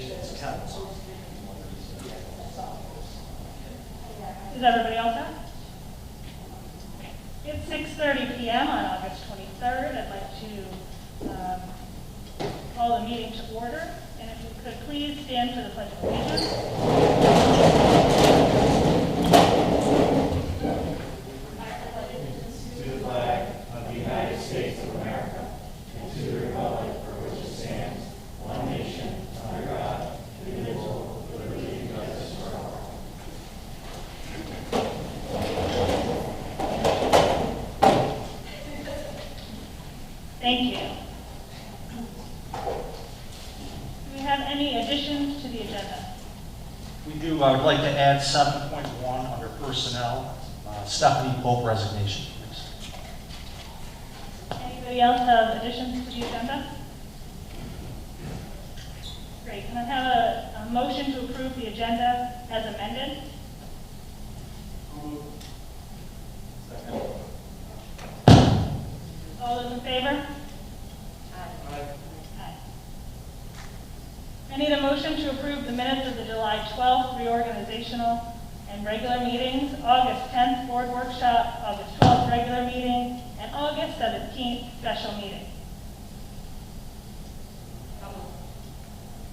It's 10. Is everybody all set? It's 6:30 p.m. on August 23rd. I'd like to call the meeting to order. And if we could please stand for the Pledge of Allegiance. To the flag of the United States of America and to the republic for which it stands, one nation, under God, indivisible, with liberty and justice for all. Thank you. Do we have any additions to the agenda? We do. I would like to add 7.1 under personnel, Stephanie Pope resignation, please. Anybody else have additions to the agenda? Great. Can I have a motion to approve the agenda as amended? Second. All those in favor? Aye. Aye. I need a motion to approve the minutes of the July 12th reorganizational and regular meetings, August 10th board workshop, August 12th regular meeting, and August 17th special meeting.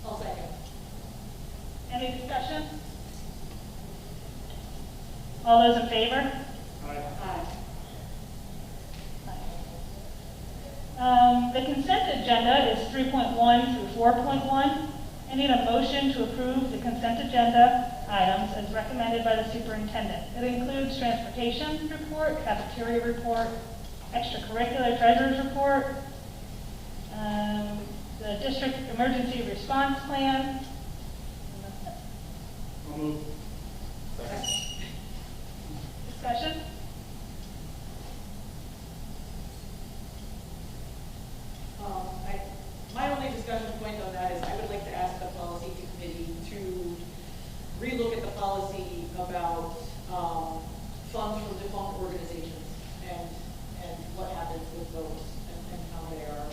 I'll second. Any discussion? All those in favor? Aye. The consent agenda is 3.1 through 4.1. I need a motion to approve the consent agenda items as recommended by the superintendent. It includes transportation report, cafeteria report, extracurricular treasurer's report, the district emergency response plan. I'll move. Second. Discussion? My only discussion point on that is I would like to ask the policy committee to relook at the policy about funds from defunct organizations and what happens with those and how they are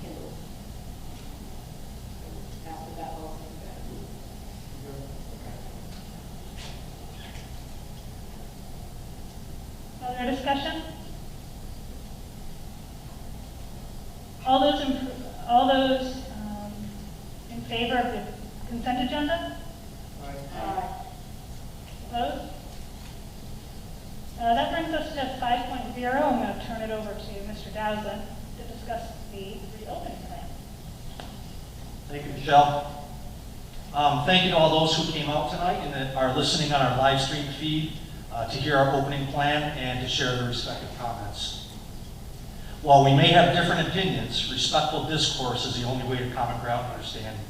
handled. After that policy. Other discussion? All those in favor of the consent agenda? Aye. Opposed? That brings us to 5.0. I'm going to turn it over to Mr. Dowsett to discuss the reopening plan. Thank you, Michelle. Thank you to all those who came out tonight and that are listening on our live stream feed to hear our opening plan and to share their respective comments. While we may have different opinions, respectful discourse is the only way to common ground and understanding.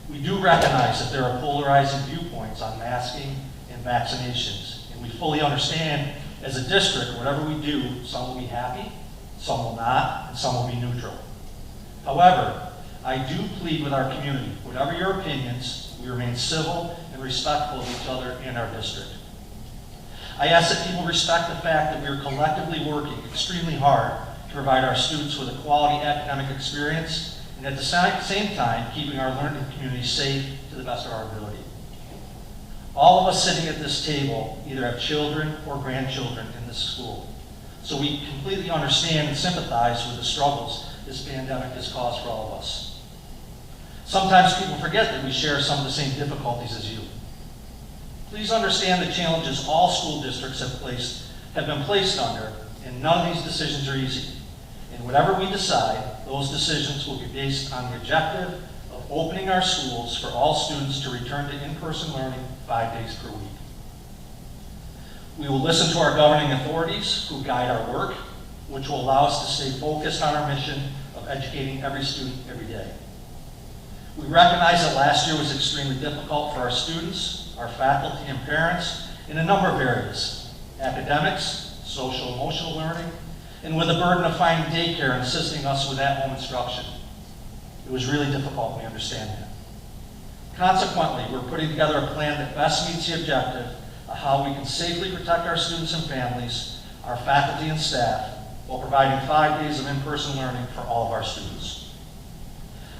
We do recognize that there are polarizing viewpoints on masking and vaccinations, and we fully understand as a district, whatever we do, some will be happy, some will not, and some will be neutral. However, I do plead with our community, whatever your opinions, we remain civil and respectful of each other and our district. I ask that people respect the fact that we are collectively working extremely hard to provide our students with a quality academic experience and at the same time keeping our learning community safe to the best of our ability. All of us sitting at this table either have children or grandchildren in this school, so we completely understand and sympathize with the struggles this pandemic has caused for all of us. Sometimes people forget that we share some of the same difficulties as you. Please understand the challenges all school districts have been placed under, and none of these decisions are easy. And whatever we decide, those decisions will be based on the objective of opening our schools for all students to return to in-person learning 5 days per week. We will listen to our governing authorities who guide our work, which will allow us to stay focused on our mission of educating every student every day. We recognize that last year was extremely difficult for our students, our faculty and parents in a number of areas: academics, social emotional learning, and with the burden of finding daycare and assisting us with at-home instruction. It was really difficult, we understand that. Consequently, we're putting together a plan that best meets the objective of how we can safely protect our students and families, our faculty and staff, while providing 5 days of in-person learning for all of our students.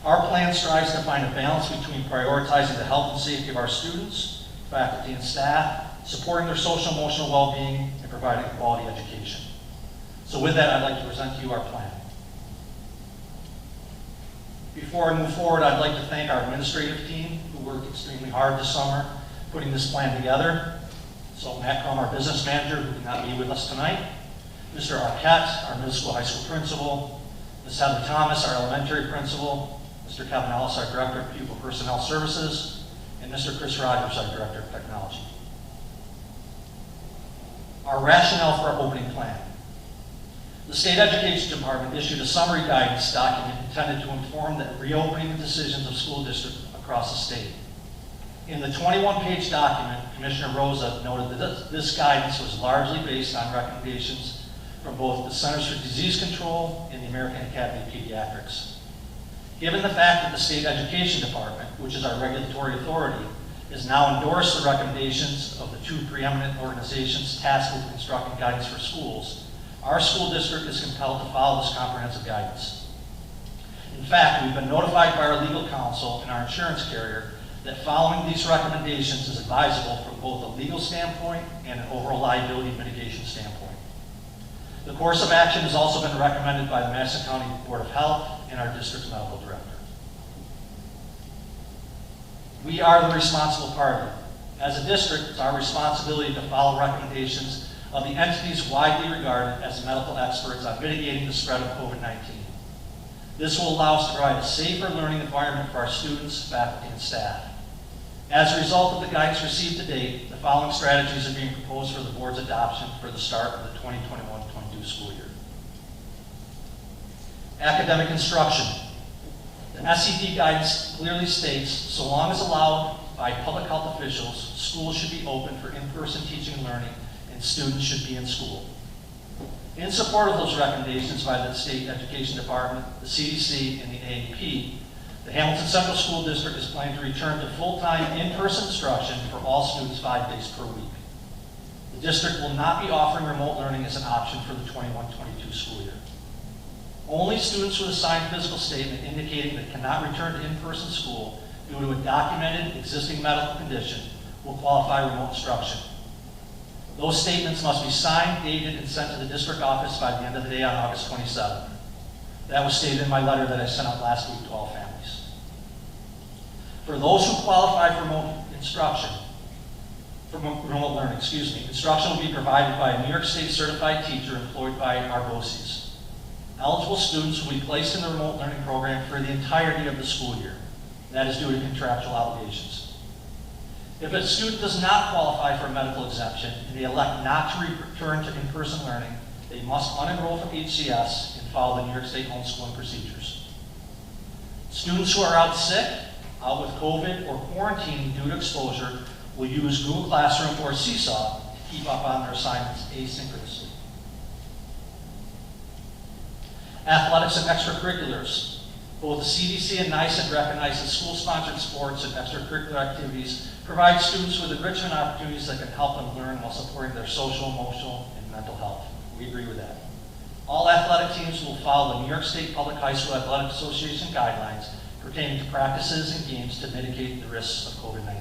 Our plan strives to find a balance between prioritizing the health and safety of our students, faculty, and staff, supporting their social and emotional well-being, and providing a quality education. So with that, I'd like to present to you our plan. Before I move forward, I'd like to thank our administrative team who worked extremely hard this summer putting this plan together. So Matt Crum, our business manager, who cannot be with us tonight, Mr. Arquette, our middle school, high school principal, Ms. Heather Thomas, our elementary principal, Mr. Kevin Ellis, our director of pupil personnel services, and Mr. Chris Rogers, our director of technology. Our rationale for our opening plan. The State Education Department issued a summary guidance document intended to inform the reopening decisions of school districts across the state. In the 21-page document, Commissioner Rosa noted that this guidance was largely based on recommendations from both the Centers for Disease Control and the American Academy of Pediatrics. Given the fact that the State Education Department, which is our regulatory authority, has now endorsed the recommendations of the two preeminent organizations tasked with constructing guidance for schools, our school district is compelled to follow this comprehensive guidance. In fact, we've been notified by our legal counsel and our insurance carrier that following these recommendations is advisable from both a legal standpoint and an overall liability mitigation standpoint. The course of action has also been recommended by the Madison County Board of Health and our district's medical director. We are the responsible party. As a district, it's our responsibility to follow recommendations of the entities widely regarded as medical experts on mitigating the spread of COVID-19. This will allow us to provide a safer learning environment for our students, faculty, and staff. As a result of the guidance received to date, the following strategies are being proposed for the board's adoption for the start of the 2021-22 school year. Academic instruction. The SED guidance clearly states, so long as allowed by public health officials, schools should be open for in-person teaching and learning, and students should be in school. In support of those recommendations by the State Education Department, the CDC, and the AAP, the Hamilton Central School District is planning to return to full-time in-person instruction for all students 5 days per week. The district will not be offering remote learning as an option for the 21-22 school year. Only students with a signed physical statement indicating they cannot return to in-person school due to a documented existing medical condition will qualify remote instruction. Those statements must be signed, dated, and sent to the district office by the end of the day on August 27th. That was stated in my letter that I sent out last week to all families. For those who qualify for remote learning, instruction will be provided by a New York State certified teacher employed by our BOCES. Eligible students will be placed in the remote learning program for the entirety of the school year. That is due to contractual obligations. If a student does not qualify for a medical exemption and they elect not to return to in-person learning, they must unenroll from HCS and follow the New York State homeschooling procedures. Students who are out sick, out with COVID, or quarantining due to exposure will use Google Classroom or Seesaw to keep up on their assignments asynchronously. Athletics and extracurriculars. Both the CDC and NICET recognize that school-sponsored sports and extracurricular activities provide students with enrichment opportunities that can help them learn while supporting their social, emotional, and mental health. We agree with that. All athletic teams will follow the New York State Public High School Athletic Association guidelines pertaining to practices and games to mitigate the risks of COVID-19.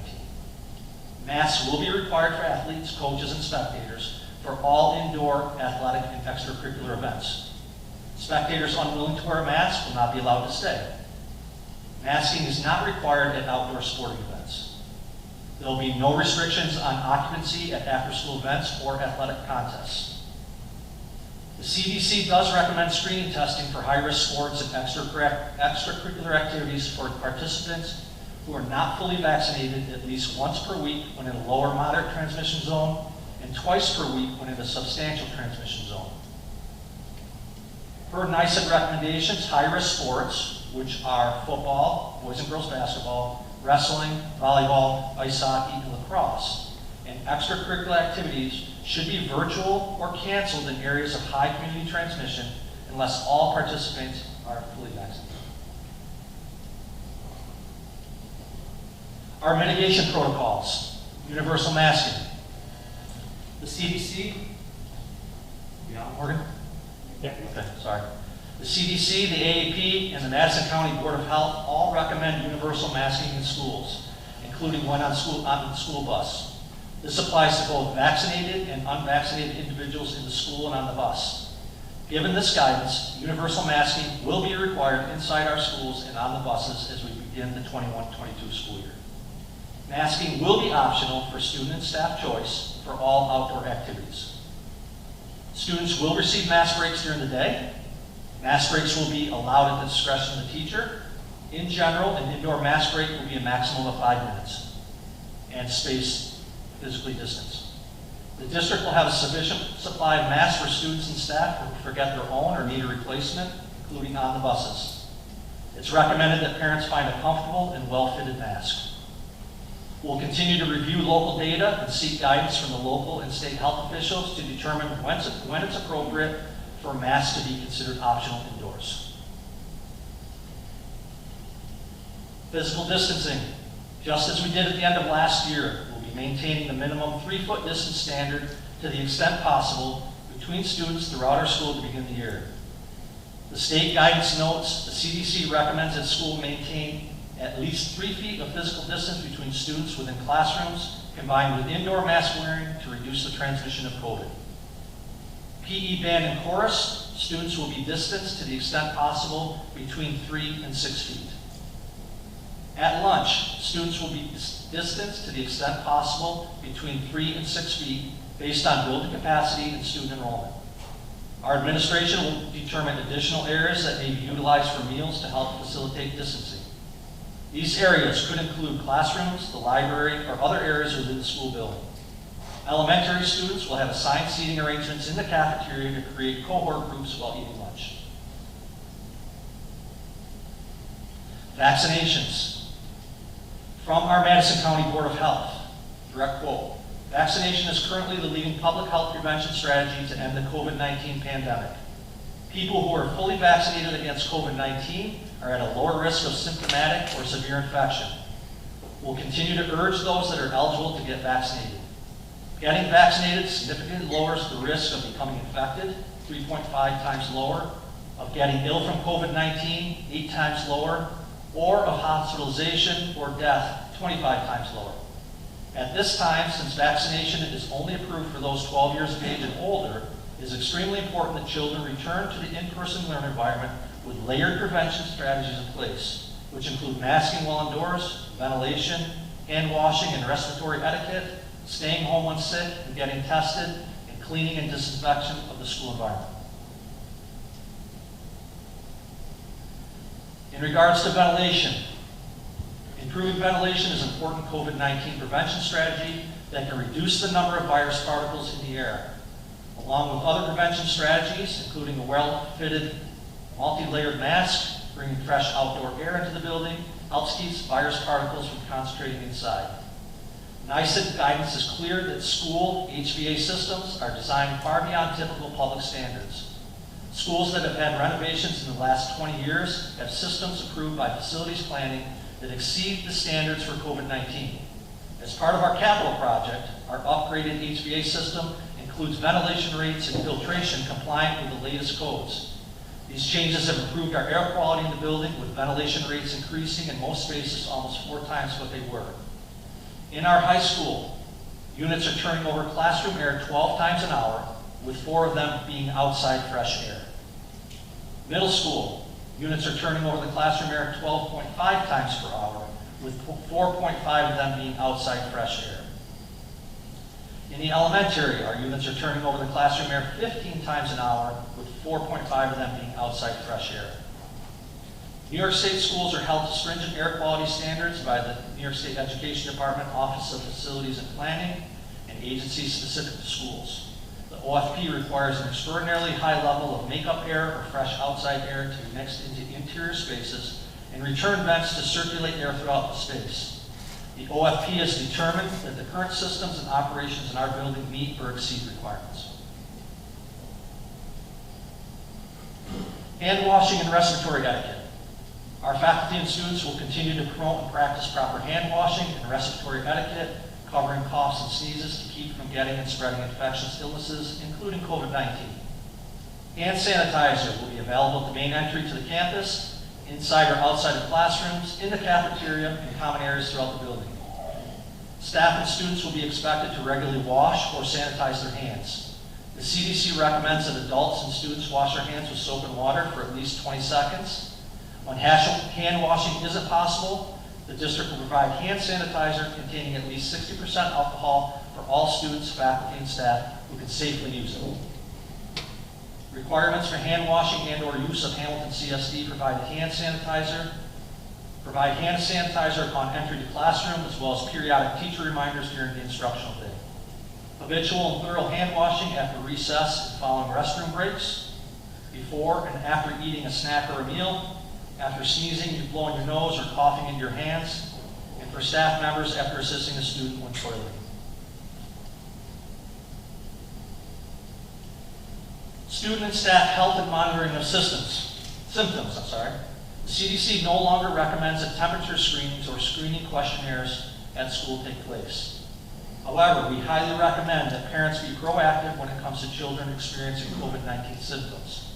Masks will be required for athletes, coaches, and spectators for all indoor athletic and extracurricular events. Spectators unwilling to wear a mask will not be allowed to stay. Masking is not required at outdoor sporting events. There will be no restrictions on occupancy at after-school events or athletic contests. The CDC does recommend screening testing for high-risk sports and extracurricular activities for participants who are not fully vaccinated at least once per week when in a low or moderate transmission zone and twice per week when in a substantial transmission zone. Per NICET recommendations, high-risk sports, which are football, boys and girls basketball, wrestling, volleyball, ice hockey, and lacrosse, and extracurricular activities should be virtual or canceled in areas of high community transmission unless all participants are fully vaccinated. Our mitigation protocols, universal masking. The CDC, you on, Morgan? Yeah. Okay, sorry. The CDC, the AAP, and the Madison County Board of Health all recommend universal masking in schools, including when on the school bus. This applies to both vaccinated and unvaccinated individuals in the school and on the bus. Given this guidance, universal masking will be required inside our schools and on the buses as we begin the 21-22 school year. Masking will be optional for student and staff choice for all outdoor activities. Students will receive mask breaks during the day. Mask breaks will be allowed at the discretion of the teacher. In general, an indoor mask break will be a maximum of 5 minutes and spaced physically distanced. The district will have a sufficient supply of masks for students and staff who forget their own or need a replacement, including on the buses. It's recommended that parents find a comfortable and well-fitted mask. We'll continue to review local data and seek guidance from the local and state health officials to determine when it's appropriate for masks to be considered optional indoors. Physical distancing. Just as we did at the end of last year, we'll be maintaining the minimum 3-foot distance standard to the extent possible between students throughout our school to begin the year. The state guidance notes the CDC recommends that school maintain at least 3 feet of physical distance between students within classrooms, combined with indoor mask wearing to reduce the transmission of COVID. PE band and chorus, students will be distanced to the extent possible between 3 and 6 feet. At lunch, students will be distanced to the extent possible between 3 and 6 feet based on building capacity and student enrollment. Our administration will determine additional areas that may be utilized for meals to help facilitate distancing. These areas could include classrooms, the library, or other areas within the school building. Elementary students will have assigned seating arrangements in the cafeteria to create cohort groups while eating lunch. Vaccinations. From our Madison County Board of Health, direct quote, "Vaccination is currently the leading public health prevention strategy to end the COVID-19 pandemic. People who are fully vaccinated against COVID-19 are at a lower risk of symptomatic or severe infection. We'll continue to urge those that are eligible to get vaccinated. Getting vaccinated significantly lowers the risk of becoming infected, 3.5 times lower, of getting ill from COVID-19, 8 times lower, or of hospitalization or death, 25 times lower. At this time, since vaccination is only approved for those 12 years of age and older, it is extremely important that children return to the in-person learning environment with layered prevention strategies in place, which include masking while indoors, ventilation, hand washing and respiratory etiquette, staying home when sick and getting tested, and cleaning and disinfection of the school environment." In regards to ventilation, improving ventilation is an important COVID-19 prevention strategy that can reduce the number of virus particles in the air. Along with other prevention strategies, including a well-fitted, multi-layered mask, bringing fresh outdoor air into the building helps keep virus particles from concentrating inside. NICET guidance is clear that school HVA systems are designed far beyond typical public standards. Schools that have had renovations in the last 20 years have systems approved by facilities planning that exceed the standards for COVID-19. As part of our capital project, our upgraded HVA system includes ventilation rates and filtration compliant with the latest codes. These changes have improved our air quality in the building, with ventilation rates increasing in most spaces almost 4 times what they were. In our high school, units are turning over classroom air 12 times an hour, with 4 of them being outside fresh air. Middle school, units are turning over the classroom air 12.5 times per hour, with 4.5 of them being outside fresh air. In the elementary, our units are turning over the classroom air 15 times an hour, with 4.5 of them being outside fresh air. New York State schools are held to stringent air quality standards by the New York State Education Department Office of Facilities and Planning and agencies specific to schools. The OFP requires an extraordinarily high level of makeup air or fresh outside air to be mixed into interior spaces and return vents to circulate air throughout the space. The OFP has determined that the current systems and operations in our building meet or exceed requirements. Hand washing and respiratory etiquette. Our faculty and students will continue to promote and practice proper hand washing and respiratory etiquette, covering coughs and sneezes to keep from getting and spreading infectious illnesses, including COVID-19. Hand sanitizer will be available at the main entry to the campus, inside or outside of classrooms, in the cafeteria, and common areas throughout the building. Staff and students will be expected to regularly wash or sanitize their hands. The CDC recommends that adults and students wash their hands with soap and water for at least 20 seconds. When hand washing isn't possible, the district will provide hand sanitizer containing at least 60% alcohol for all students, faculty, and staff who can safely use it. Requirements for hand washing and or use of Hamilton CSD provide hand sanitizer upon entry to classroom, as well as periodic teacher reminders during the instructional day. Habitual and thorough hand washing after recess and following restroom breaks, before and after eating a snack or a meal, after sneezing, you blowing your nose or coughing into your hands, and for staff members after assisting a student when toileting. Student and staff health and monitoring of symptoms. The CDC no longer recommends that temperature screenings or screening questionnaires at school take place. However, we highly recommend that parents be proactive when it comes to children experiencing COVID-19 symptoms.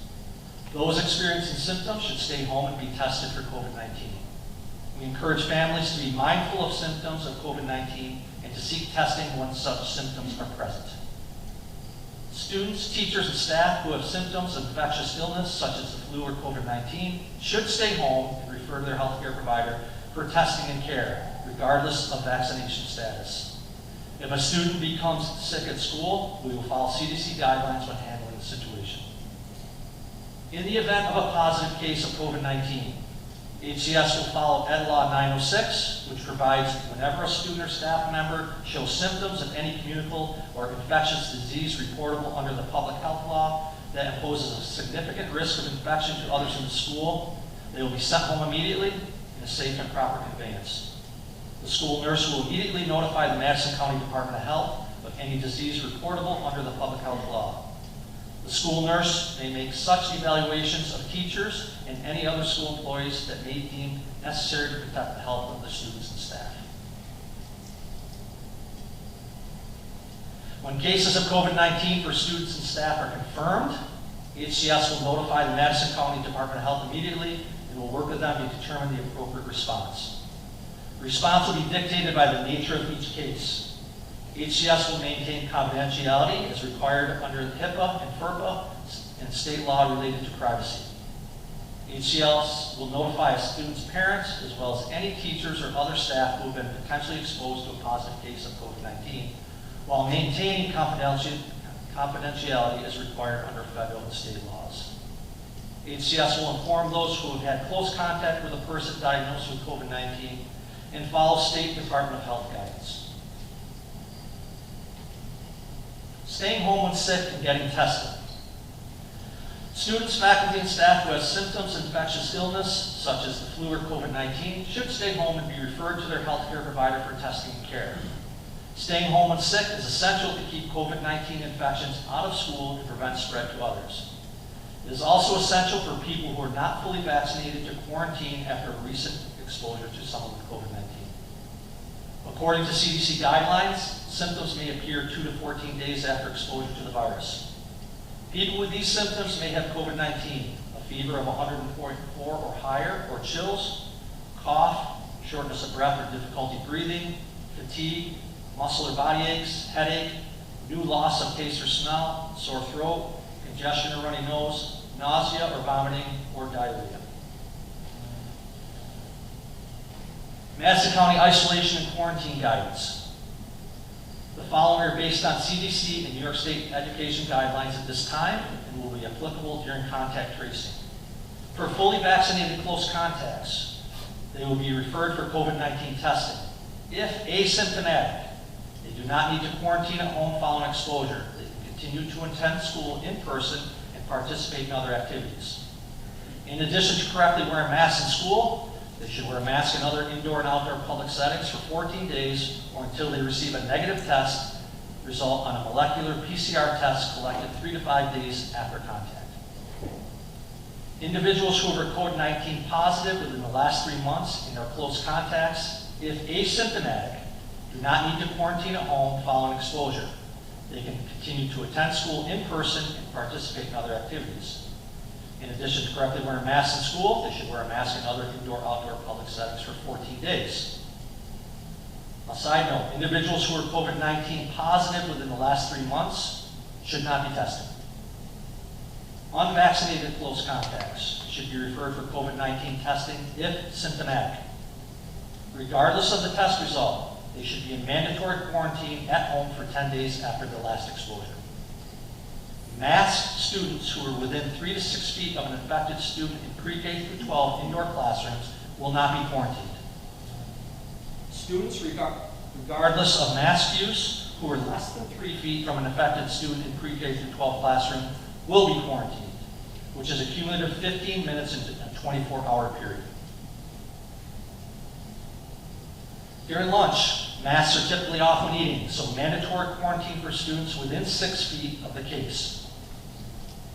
Those experiencing symptoms should stay home and be tested for COVID-19. We encourage families to be mindful of symptoms of COVID-19 and to seek testing when such symptoms are present. Students, teachers, and staff who have symptoms of infectious illness, such as the flu or COVID-19, should stay home and refer to their healthcare provider for testing and care, regardless of vaccination status. If a student becomes sick at school, we will follow CDC guidelines when handling the situation. In the event of a positive case of COVID-19, HCS will follow Ed Law 906, which provides whenever a student or staff member shows symptoms of any communicable or infectious disease reportable under the public health law that imposes a significant risk of infection to others in the school, they will be sent home immediately in a safe and proper conveyance. The school nurse will immediately notify the Madison County Department of Health of any disease reportable under the public health law. The school nurse may make such evaluations of teachers and any other school employees that may deem necessary to protect the health of the students and staff. When cases of COVID-19 for students and staff are confirmed, HCS will notify the Madison County Department of Health immediately and will work with them to determine the appropriate response. The response will be dictated by the nature of each case. HCS will maintain confidentiality as required under HIPAA and FERPA and state law related to privacy. HCS will notify a student's parents as well as any teachers or other staff who have been potentially exposed to a positive case of COVID-19 while maintaining confidentiality as required under federal and state laws. HCS will inform those who have had close contact with a person diagnosed with COVID-19 and follow State Department of Health guidance. Staying home when sick and getting tested. Students, faculty, and staff who have symptoms of infectious illness, such as the flu or COVID-19, should stay home and be referred to their healthcare provider for testing and care. Staying home when sick is essential to keep COVID-19 infections out of school and prevent spread to others. It is also essential for people who are not fully vaccinated to quarantine after a recent exposure to someone with COVID-19. According to CDC guidelines, symptoms may appear 2 to 14 days after exposure to the virus. People with these symptoms may have COVID-19, a fever of 104 or higher, or chills, cough, shortness of breath or difficulty breathing, fatigue, muscle or body aches, headache, new loss of taste or smell, sore throat, congestion or runny nose, nausea or vomiting, or diarrhea. Madison County isolation and quarantine guidance. The following are based on CDC and New York State education guidelines at this time and will be applicable during contact tracing. For fully vaccinated close contacts, they will be referred for COVID-19 testing. If asymptomatic, they do not need to quarantine at home following exposure. They can continue to attend school in person and participate in other activities. In addition to correctly wearing masks in school, they should wear a mask in other indoor and outdoor public settings for 14 days or until they receive a negative test result on a molecular PCR test collected 3 to 5 days after contact. Individuals who are COVID-19 positive within the last 3 months and are close contacts, if asymptomatic, do not need to quarantine at home following exposure. They can continue to attend school in person and participate in other activities. In addition to correctly wearing masks in school, they should wear a mask in other indoor-outdoor public settings for 14 days. A side note, individuals who are COVID-19 positive within the last 3 months should not be tested. Unvaccinated close contacts should be referred for COVID-19 testing if symptomatic. Regardless of the test result, they should be in mandatory quarantine at home for 10 days after the last exposure. Masked students who are within 3 to 6 feet of an infected student in pre-K through 12 indoor classrooms will not be quarantined. Students, regardless of mask use, who are less than 3 feet from an infected student in pre-K through 12 classroom will be quarantined, which is a cumulative 15 minutes in a 24-hour period. During lunch, masks are typically off when eating, so mandatory quarantine for students within 6 feet of the case.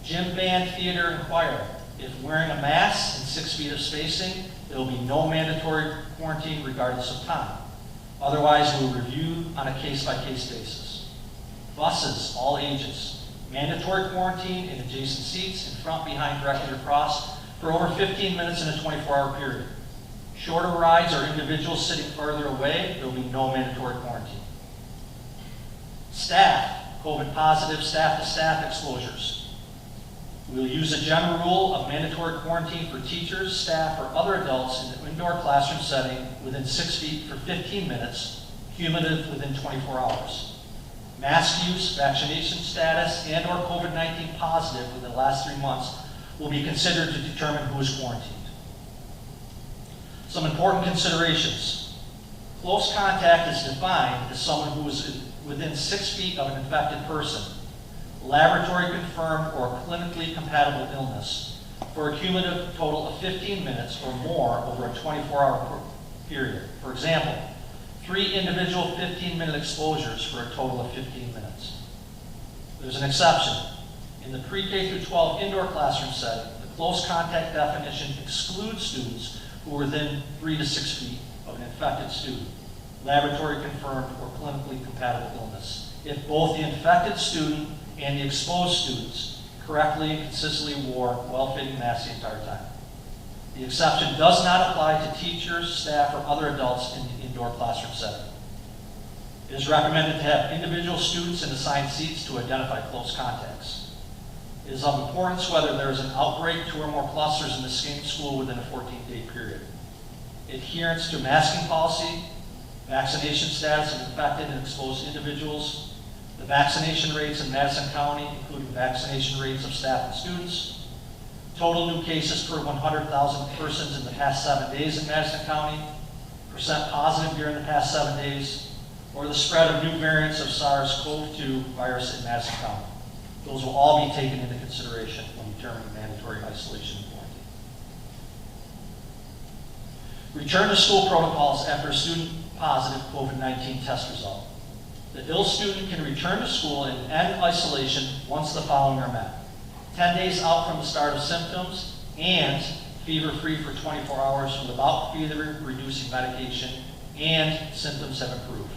Gym, band, theater, and choir. If wearing a mask and 6 feet of spacing, there will be no mandatory quarantine regardless of time. Otherwise, we will review on a case-by-case basis. Buses, all ages. Mandatory quarantine in adjacent seats, in front, behind, directly across, for over 15 minutes in a 24-hour period. Shorter rides or individuals sitting further away, there will be no mandatory quarantine. Staff, COVID positive staff-to-staff exposures. We will use a general rule of mandatory quarantine for teachers, staff, or other adults in the indoor classroom setting within 6 feet for 15 minutes, cumulative within 24 hours. Mask use, vaccination status, and or COVID-19 positive within the last 3 months will be considered to determine who is quarantined. Some important considerations. Close contact is defined as someone who is within 6 feet of an infected person, laboratory confirmed or clinically compatible illness, for a cumulative total of 15 minutes or more over a 24-hour period. For example, 3 individual 15-minute exposures for a total of 15 minutes. There's an exception. In the pre-K through 12 indoor classroom setting, the close contact definition excludes students who are within 3 to 6 feet of an infected student, laboratory confirmed or clinically compatible illness, if both the infected student and the exposed students correctly and consistently wore well-fitting masks the entire time. The exception does not apply to teachers, staff, or other adults in the indoor classroom setting. It is recommended to have individual students in assigned seats to identify close contacts. It is of importance whether there is an outbreak, 2 or more clusters in the same school within a 14-day period. Adherence to masking policy, vaccination status of infected and exposed individuals, the vaccination rates in Madison County, including vaccination rates of staff and students, total new cases per 100,000 persons in the past 7 days in Madison County, percent positive during the past 7 days, or the spread of new variants of SARS-CoV-2 virus in Madison County. Those will all be taken into consideration when determining mandatory isolation and quarantine. Return to school protocols after a student positive COVID-19 test result. The ill student can return to school and end isolation once the following are met: 10 days out from the start of symptoms and fever-free for 24 hours without fever-reducing medication and symptoms have improved.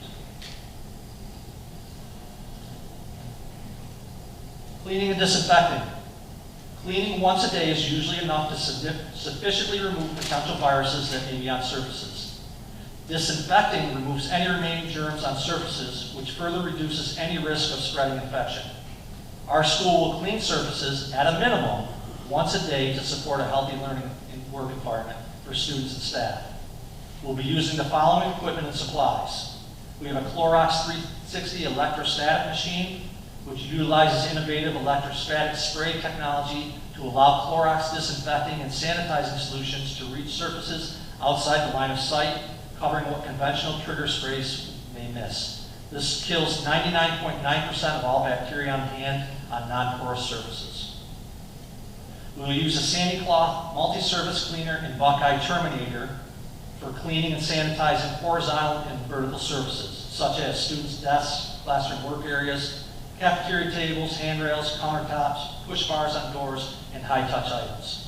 Cleaning and disinfecting. Cleaning once a day is usually enough to sufficiently remove potential viruses that may be on surfaces. Disinfecting removes any remaining germs on surfaces, which further reduces any risk of spreading infection. Our school will clean surfaces at a minimum once a day to support a healthy learning and work environment for students and staff. We'll be using the following equipment and supplies. We have a Clorox 360 electrostatic machine, which utilizes innovative electrostatic spray technology to allow Clorox disinfecting and sanitizing solutions to reach surfaces outside the line of sight, covering what conventional trigger sprays may miss. This kills 99.9% of all bacteria on hand on non-porous surfaces. We will use a Sandy Cloth multi-surface cleaner and Buckeye Terminator for cleaning and sanitizing horizontal and vertical surfaces, such as students' desks, classroom work areas, cafeteria tables, handrails, countertops, push bars on doors, and high-touch items.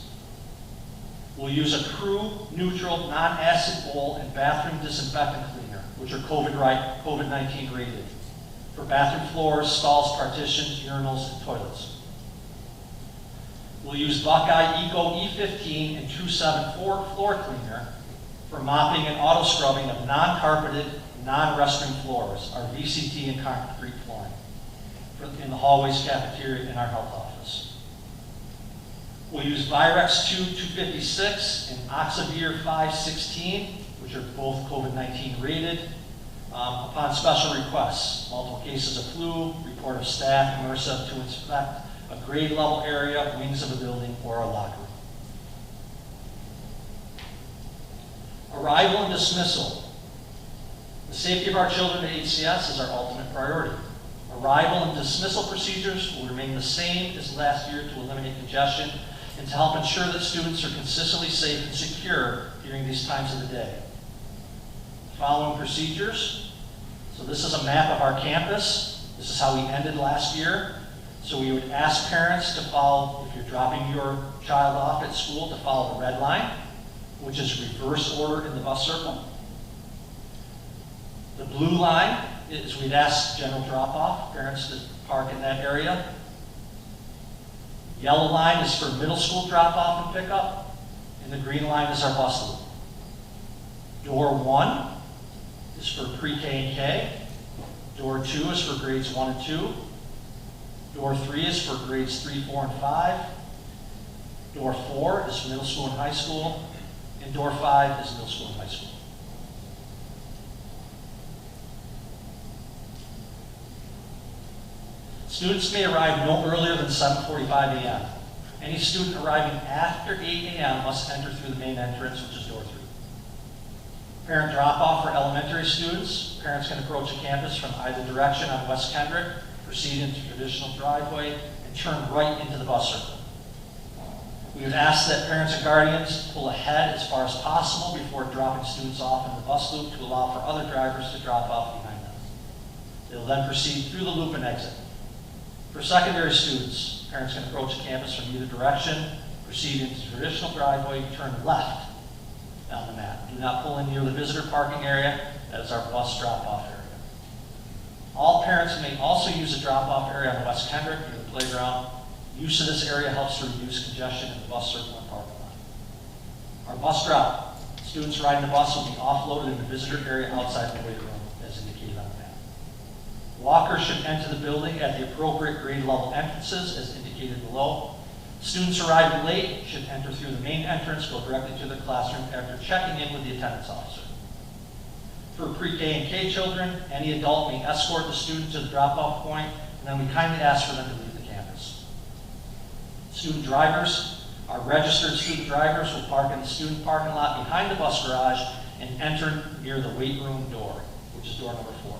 We'll use a crew neutral, non-acid bowl and bathroom disinfectant cleaner, which are COVID-19 rated. for bathroom floors, stalls, partitions, urinals, and toilets. We'll use Buckeye Eco E15 and 274 floor cleaner for mopping and auto scrubbing of non-carpeted, non-restroom floors, our VCT and concrete flooring, in the hallways, cafeteria, and our health office. We'll use Virex 256 and Oxavir 516, which are both COVID-19 rated, upon special requests, multiple cases of flu, report of staff, MRSA, to inspect a grade level area, wings of a building, or a locker room. Arrival and dismissal. The safety of our children at HCS is our ultimate priority. Arrival and dismissal procedures will remain the same as last year to eliminate congestion and to help ensure that students are consistently safe and secure during these times of the day. Following procedures. So this is a map of our campus. This is how we ended last year. So we would ask parents to follow, if you're dropping your child off at school, to follow the red line, which is reverse order in the bus circle. The blue line is we'd ask general drop-off, parents to park in that area. Yellow line is for middle school drop-off and pickup, and the green line is our bus loop. Door 1 is for pre-K and K. Door 2 is for grades 1 and 2. Door 3 is for grades 3, 4, and 5. Door 4 is for middle school and high school. And door 5 is middle school and high school. Students may arrive no earlier than 7:45 a.m. Any student arriving after 8 a.m. must enter through the main entrance, which is door 3. Parent drop-off for elementary students. Parents can approach the campus from either direction on West Kendrick, proceed into traditional driveway, and turn right into the bus circle. We would ask that parents and guardians pull ahead as far as possible before dropping students off in the bus loop to allow for other drivers to drop off behind them. They will then proceed through the loop and exit. For secondary students, parents can approach the campus from either direction, proceed into the traditional driveway, turn left down the map. Do not pull in near the visitor parking area. That is our bus drop-off area. All parents may also use a drop-off area on West Kendrick near the playground. Use of this area helps to reduce congestion in the bus circle and parking lot. Our bus drop. Students riding the bus will be offloaded in the visitor area outside the weight room, as indicated on the map. Walkers should enter the building at the appropriate grade level entrances, as indicated below. Students arriving late should enter through the main entrance, go directly to their classroom after checking in with the attendance officer. For pre-K and K children, any adult may escort the student to the drop-off point, and then we kindly ask for them to leave the campus. Student drivers, our registered student drivers will park in the student parking lot behind the bus garage and enter near the weight room door, which is door number 4.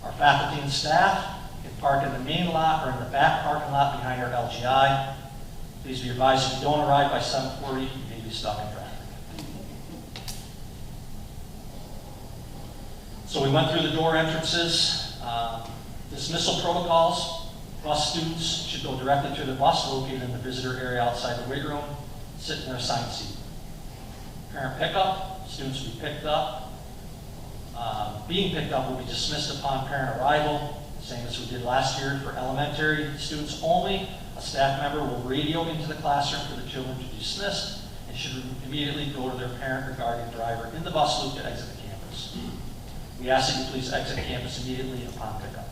Our faculty and staff can park in the main lot or in the back parking lot behind our LGI. Please be advised, if you don't arrive by 7:40, you may be stuck in traffic. So we went through the door entrances. Dismissal protocols. Bus students should go directly to the bus located in the visitor area outside the weight room, sit in their assigned seat. Parent pickup. Students will be picked up. Being picked up will be dismissed upon parent arrival, same as we did last year for elementary students only. A staff member will radio into the classroom for the children to be dismissed and should immediately go to their parent or guardian driver in the bus loop to exit the campus. We ask that you please exit campus immediately upon pickup.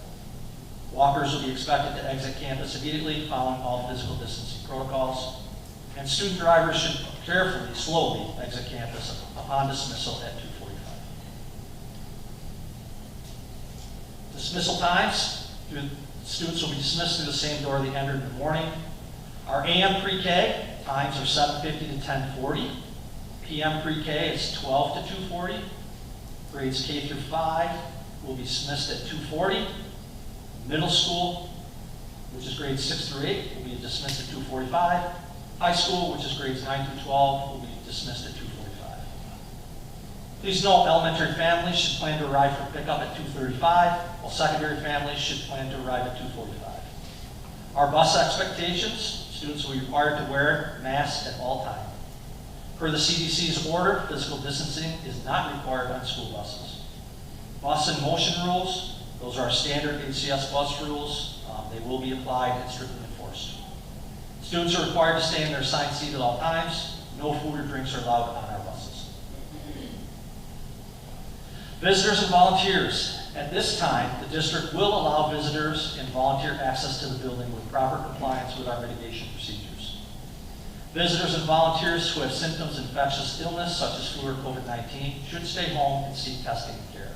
Walkers will be expected to exit campus immediately following all physical distancing protocols. And student drivers should carefully, slowly exit campus upon dismissal at 2:45. Dismissal times. Students will be dismissed through the same door they entered in the morning. Our AM pre-K times are 7:50 to 10:40. PM pre-K is 12 to 2:40. Grades K through 5 will be dismissed at 2:40. Middle school, which is grades 6 through 8, will be dismissed at 2:45. High school, which is grades 9 through 12, will be dismissed at 2:45. Please note, elementary families should plan to arrive for pickup at 2:35, while secondary families should plan to arrive at 2:45. Our bus expectations, students will be required to wear masks at all times. Per the CDC's order, physical distancing is not required on school buses. Bus and motion rules. Those are our standard HCS bus rules. They will be applied and strictly enforced. Students are required to stay in their assigned seat at all times. No food or drinks are allowed on our buses. Visitors and volunteers. At this time, the district will allow visitors and volunteer access to the building with proper compliance with our mitigation procedures. Visitors and volunteers who have symptoms of infectious illness, such as flu or COVID-19, should stay home and seek testing and care.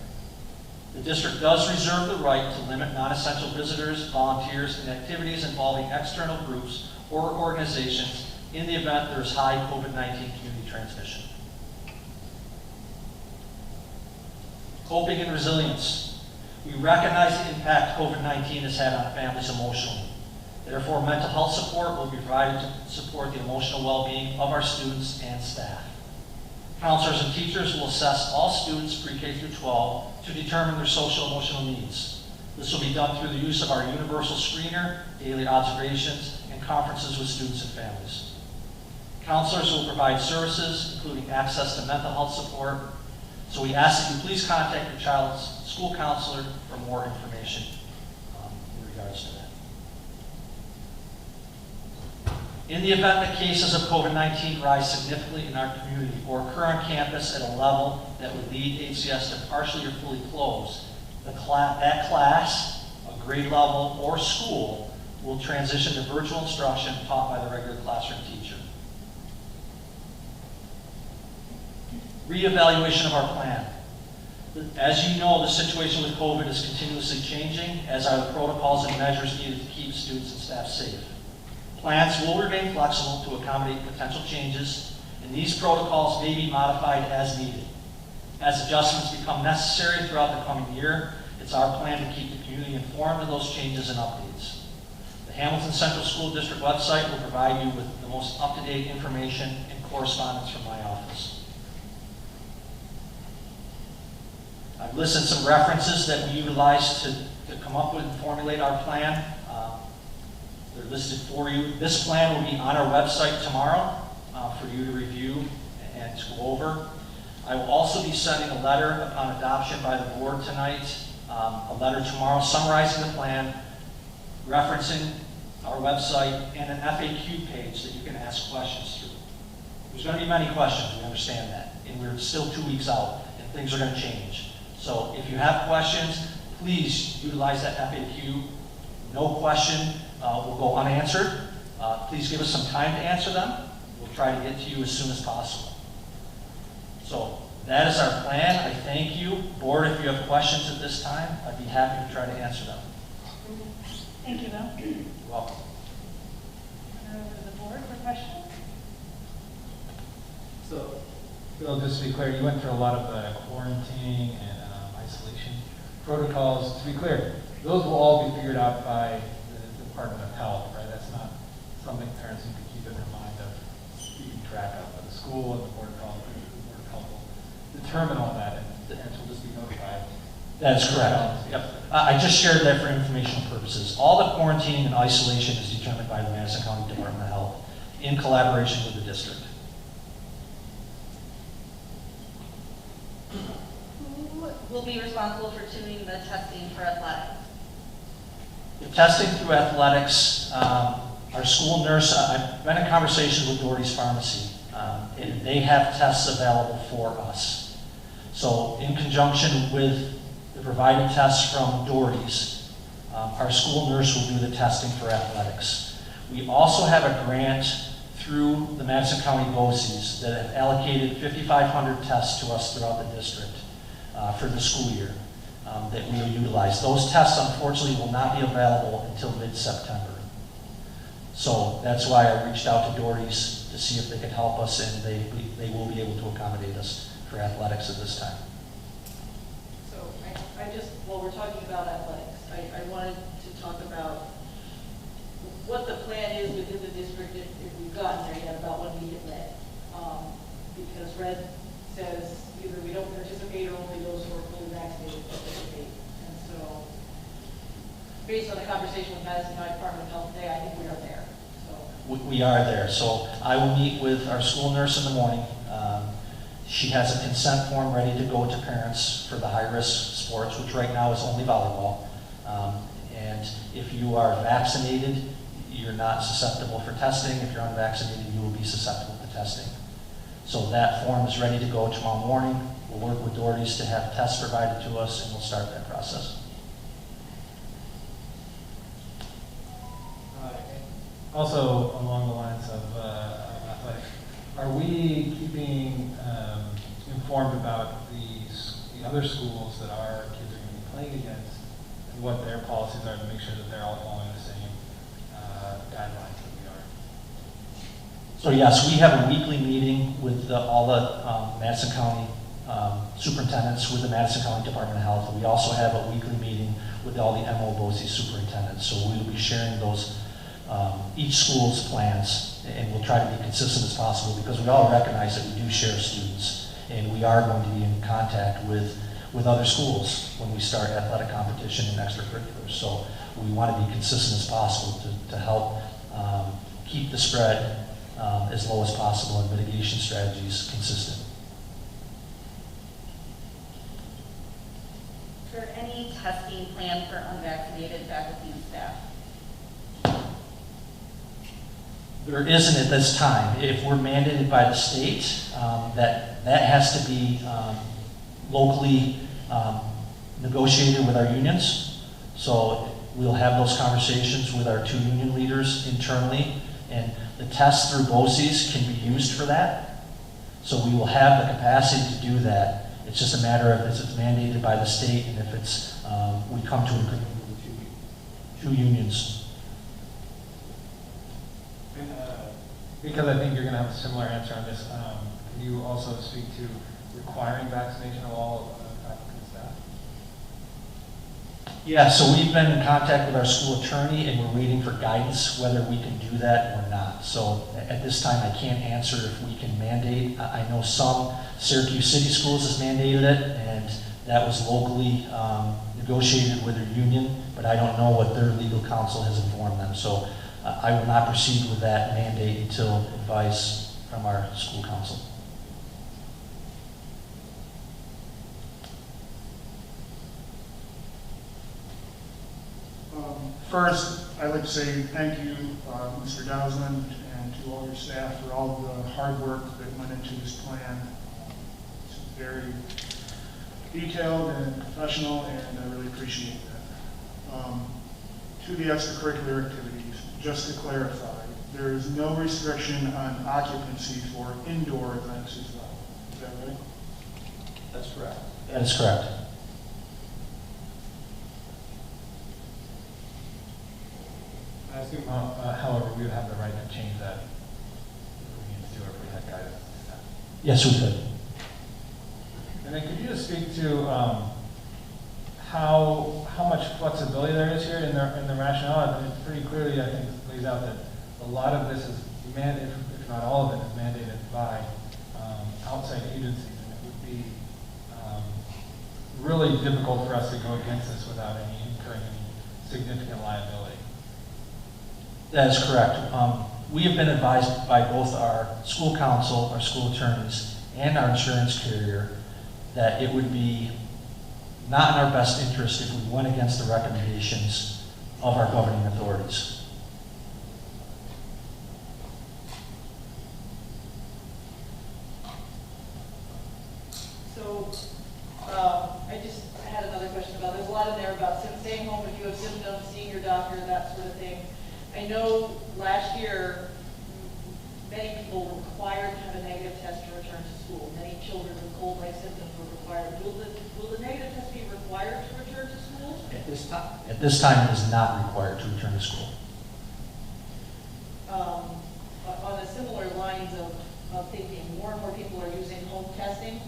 The district does reserve the right to limit non-essential visitors, volunteers, and activities involving external groups or organizations in the event there is high COVID-19 community transmission. Coping and resilience. We recognize the impact COVID-19 has had on families emotionally. Therefore, mental health support will be provided to support the emotional well-being of our students and staff. Counselors and teachers will assess all students pre-K through 12 to determine their social emotional needs. This will be done through the use of our universal screener, daily observations, and conferences with students and families. Counselors will provide services, including access to mental health support. So we ask that you please contact your child's school counselor for more information in regards to that. In the event that cases of COVID-19 rise significantly in our community or occur on campus at a level that would lead HCS to partially or fully close, that class, a grade level, or school will transition to virtual instruction taught by the regular classroom teacher. Reevaluation of our plan. As you know, the situation with COVID is continuously changing, as are the protocols and measures needed to keep students and staff safe. Plans will remain flexible to accommodate potential changes, and these protocols may be modified as needed. As adjustments become necessary throughout the coming year, it's our plan to keep the community informed of those changes and updates. The Hamilton Central School District website will provide you with the most up-to-date information and correspondence from my office. I've listed some references that we utilize to come up with and formulate our plan. They're listed for you. This plan will be on our website tomorrow for you to review and to go over. I will also be sending a letter upon adoption by the board tonight, a letter tomorrow summarizing the plan, referencing our website, and an FAQ page that you can ask questions through. There's going to be many questions, we understand that, and we're still 2 weeks out, and things are going to change. So if you have questions, please utilize that FAQ. No question will go unanswered. Please give us some time to answer them. We'll try to get to you as soon as possible. So that is our plan. I thank you. Board, if you have questions at this time, I'd be happy to try to answer them. Thank you, Bill. You're welcome. Turn it over to the board for questions. So, Bill, just to be clear, you went through a lot of quarantining and isolation protocols. To be clear, those will all be figured out by the Department of Health, right? That's not something parents need to keep in their mind of keeping track of. But the school and the Board of Health will determine all that, and parents will just be notified. That is correct. Yep. I just shared that for informational purposes. All the quarantining and isolation is determined by the Madison County Department of Health in collaboration with the district. Who will be responsible for doing the testing for athletics? The testing through athletics, our school nurse, I've been in conversation with Doherty's Pharmacy, and they have tests available for us. So in conjunction with the provided tests from Doherty's, our school nurse will do the testing for athletics. We also have a grant through the Madison County BOCES that have allocated 5,500 tests to us throughout the district for the school year that we will utilize. Those tests, unfortunately, will not be available until mid-September. So that's why I reached out to Doherty's to see if they could help us, and they will be able to accommodate us for athletics at this time. So I just, while we're talking about athletics, I wanted to talk about what the plan is within the district, if we've gotten there yet, about when we hit red. Because red says either we don't participate or only those who are fully vaccinated participate. And so, based on the conversation with Madison County Department of Health today, I think we are there. So We are there. So I will meet with our school nurse in the morning. She has a consent form ready to go to parents for the high-risk sports, which right now is only volleyball. And if you are vaccinated, you're not susceptible for testing. If you're unvaccinated, you will be susceptible to testing. So that form is ready to go tomorrow morning. We'll work with Doherty's to have tests provided to us, and we'll start that process. Also, along the lines of athletics, are we keeping informed about the other schools that our kids are going to be playing against and what their policies are to make sure that they're all following the same guidelines that we are? So yes, we have a weekly meeting with all the Madison County superintendents with the Madison County Department of Health. We also have a weekly meeting with all the BOE superintendents. So we will be sharing those, each school's plans, and we'll try to be consistent as possible because we all recognize that we do share students, and we are going to be in contact with other schools when we start athletic competition and extracurriculars. So we want to be consistent as possible to help keep the spread as low as possible and mitigation strategies consistent. Is there any testing planned for unvaccinated faculty and staff? There isn't at this time. If we're mandated by the state, that has to be locally negotiated with our unions. So we'll have those conversations with our 2 union leaders internally, and the tests through BOCES can be used for that. So we will have the capacity to do that. It's just a matter of if it's mandated by the state and if it's we come to an agreement with the 2 unions. Because I think you're going to have a similar answer on this, can you also speak to requiring vaccination of all faculty and staff? Yeah, so we've been in contact with our school attorney and we're waiting for guidance whether we can do that or not. So at this time I can't answer if we can mandate. I know some Syracuse City Schools has mandated it, and that was locally negotiated with their union, but I don't know what their legal counsel has informed them. So I will not proceed with that mandate until advice from our school council. First, I'd like to say thank you, Mr. Dowsland, and to all your staff for all the hard work that went into this plan. It's very detailed and professional, and I really appreciate that. To the extracurricular activities, just to clarify, there is no restriction on occupancy for indoor events as well. Is that right? That's correct. That is correct. I assume, however, we would have the right to change that if we need to, or if we had guidance. Yes, we could. And then could you just speak to how much flexibility there is here in the rationale? I mean, it's pretty clearly, I think, lays out that a lot of this is mandated, if not all of it, is mandated by outside agencies, and it would be really difficult for us to go against this without incurring any significant liability. That is correct. We have been advised by both our school council, our school attorneys, and our insurance carrier that it would be not in our best interest if we went against the recommendations of our governing authorities. So, I had another question about, there's a lot in there about staying home if you have symptoms, seeing your doctor, that sort of thing. I know last year, many people were required to have a negative test to return to school. Many children with cold-like symptoms were required. Will the negative test be required to return to school? At this time, it is not required to return to school. On the similar lines of thinking, more and more people are using home testing.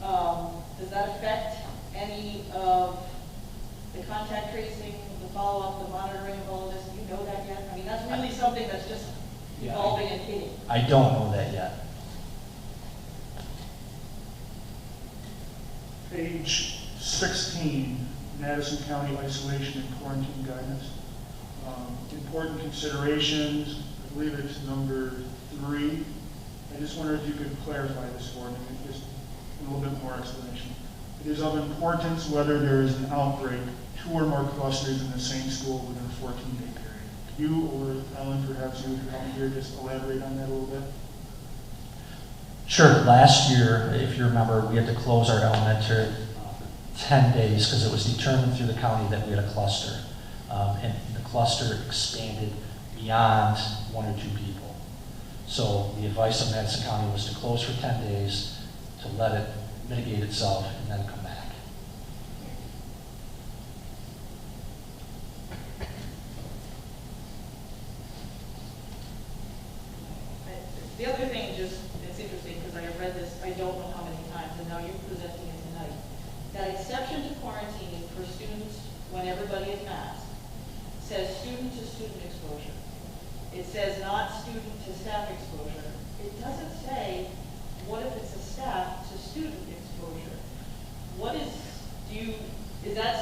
Does that affect any of the contact tracing, the follow-up, the monitoring of all of this? Do you know that yet? I mean, that's really something that's just evolving and hitting. I don't know that yet. Page 16, Madison County Isolation and Quarantine Guidance. Important considerations, I believe it's number 3. I just wonder if you could clarify this for me, just a little bit more explanation. It is of importance whether there is an outbreak, 2 or more clusters in the same school within a 14-day period. You or Ellen, perhaps you would help me here, just elaborate on that a little bit. Sure. Last year, if you remember, we had to close our elementary for 10 days because it was determined through the county that we had a cluster. And the cluster expanded beyond 1 or 2 people. So the advice of Madison County was to close for 10 days, to let it mitigate itself, and then come back. The other thing, just, it's interesting, because I have read this, I don't know how many times, and now you're presenting it tonight. That exception to quarantine for students when everybody is masked says student to student exposure. It says not student to staff exposure. It doesn't say, what if it's a staff to student exposure? What is, is that,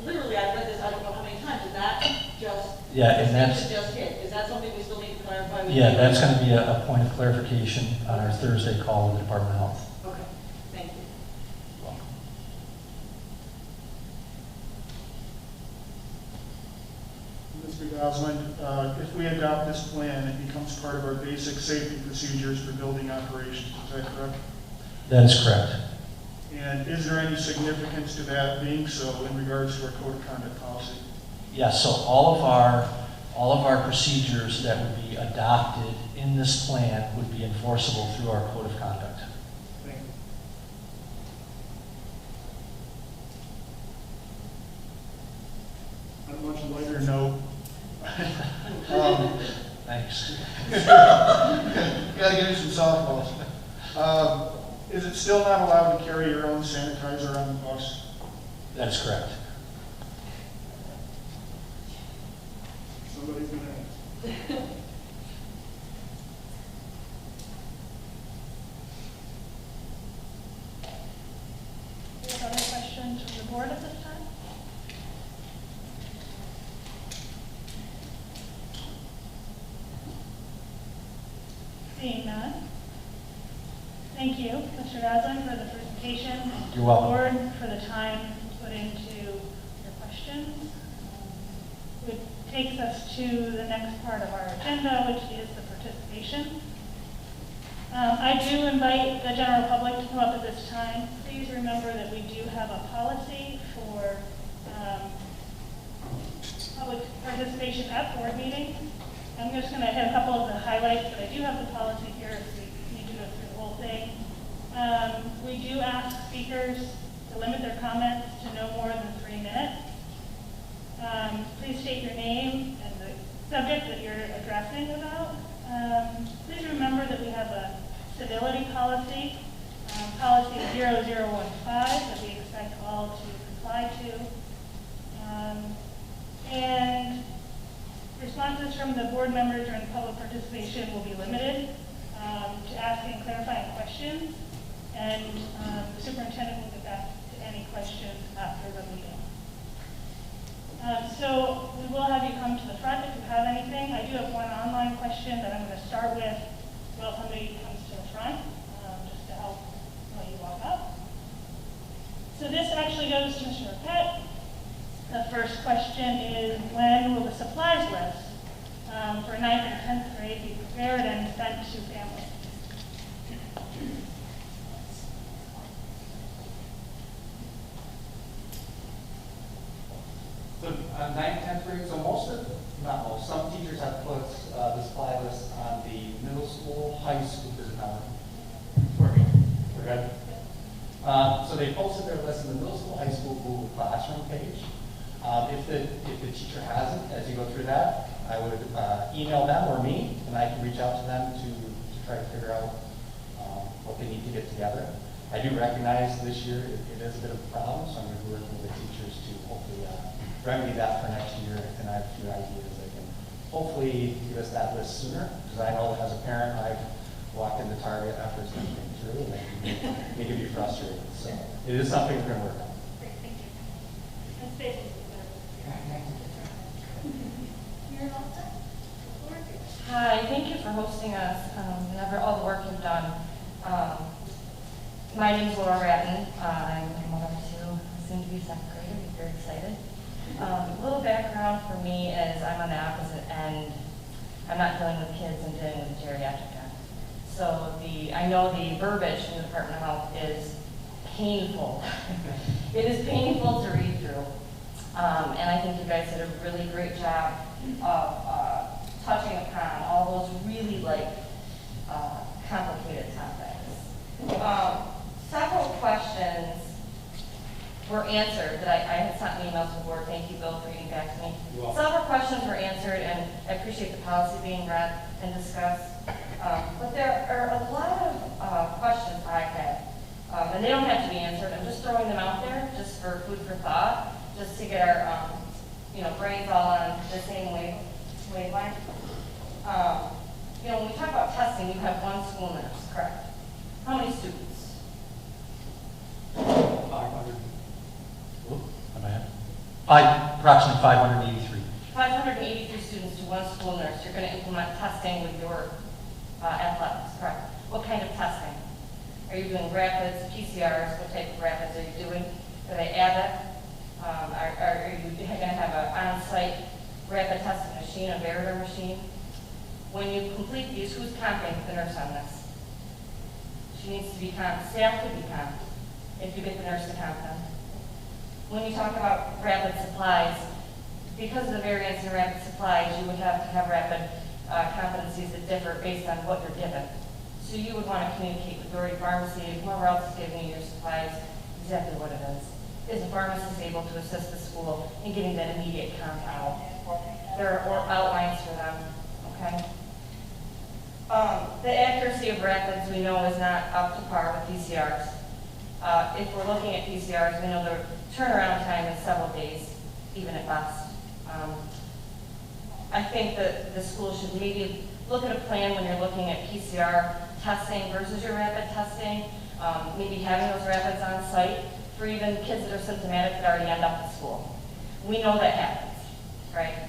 literally, I've read this, I don't know how many times, is that just? Yeah, and that's, Just hit, is that something we still need to clarify with you? yeah, that's going to be a point of clarification on our Thursday call with the Department of Health. Okay, thank you. You're welcome. Mr. Gosselin, if we adopt this plan, it becomes part of our basic safety procedures for building operations. Is that correct? That is correct. And is there any significance to that being so in regards to our code of conduct policy? Yes, so all of our procedures that would be adopted in this plan would be enforceable through our code of conduct. Thank you. On a much lighter note, Thanks. gotta give you some softballs. Is it still not allowed to carry your own sanitizer on the bus? That is correct. Somebody's gonna ask. Do you have other questions from the board at this time? Seeing none. Thank you, Mr. Goslin, for the presentation. You're welcome. Board, for the time put into your questions. Which takes us to the next part of our agenda, which is the participation. I do invite the general public to come up at this time. Please remember that we do have a policy for public participation at board meetings. I'm just going to hit a couple of the highlights, but I do have the policy here if we need to go through the whole thing. We do ask speakers to limit their comments to no more than 3 minutes. Please state your name and the subject that you're addressing about. Please remember that we have a civility policy, policy 0015, that we expect all to comply to. And responses from the board members during public participation will be limited to asking clarifying questions, and the superintendent will get back to any questions after the meeting. So we will have you come to the front if you have anything. I do have one online question that I'm going to start with while somebody comes to the front, just to help while you walk up. So this actually goes to Mr. Marquette. The first question is, when will the supplies list for 9th and 10th grade be prepared and sent to families? So on 9th, 10th grade, so not most, some teachers have put the supply list on the middle school, high school, is it not? Working. We're good? So they posted their list in the middle school, high school Google Classroom page. If the teacher hasn't, as you go through that, I would email them or me, and I can reach out to them to try to figure out what they need to get together. I do recognize this year it is a bit of a problem, so I'm going to be working with the teachers to hopefully remedy that for next year, and I have a few ideas that can hopefully give us that list sooner, because I know as a parent I've walked into Target after it's been through, and they can be frustrated. So it is something we're going to work on. Great, thank you. And Stacy. Hi, thank you for hosting us and for all the work you've done. My name is Laura Ratten. I'm one of two, soon to be second grader. I'm very excited. A little background for me is I'm on the opposite end. I'm not dealing with kids, I'm dealing with the geriatric end. So I know the verbiage from the Department of Health is painful. It is painful to read through. And I think you guys did a really great job of touching upon all those really complicated topics. Several questions were answered that I had sent emails before. Thank you, Bill, for getting back to me. Several questions were answered, and I appreciate the policy being read and discussed. But there are a lot of questions I had, and they don't have to be answered. I'm just throwing them out there just for food for thought, just to get our brains all on the same wavelength. When we talk about testing, you have one school nurse, correct? How many students? 500. Am I at? Approximately 583. 583 students to one school nurse. You're going to implement testing with your athletics, correct? What kind of testing? Are you doing rapids, PCRs? What type of rapids are you doing? Are they AVIC? Are you going to have an on-site rapid testing machine, a Veritor machine? When you complete these, who's comping the nurse on this? She needs to be comped. Staff could be comped if you get the nurse to comp them. When you talk about rapid supplies, because of the variance in rapid supplies, you would have to have rapid competencies that differ based on what you're given. So you would want to communicate with Authority Pharmacy, whoever else is giving you your supplies, exactly what it is. Is the pharmacist able to assist the school in getting that immediate comp out? There are outlines for them, okay? The accuracy of rapids we know is not up to par with PCRs. If we're looking at PCRs, we know the turnaround time is several days, even at best. I think that the school should maybe look at a plan when you're looking at PCR testing versus your rapid testing, maybe having those rapids on site for even kids that are symptomatic that already end up at school. We know that happens, right?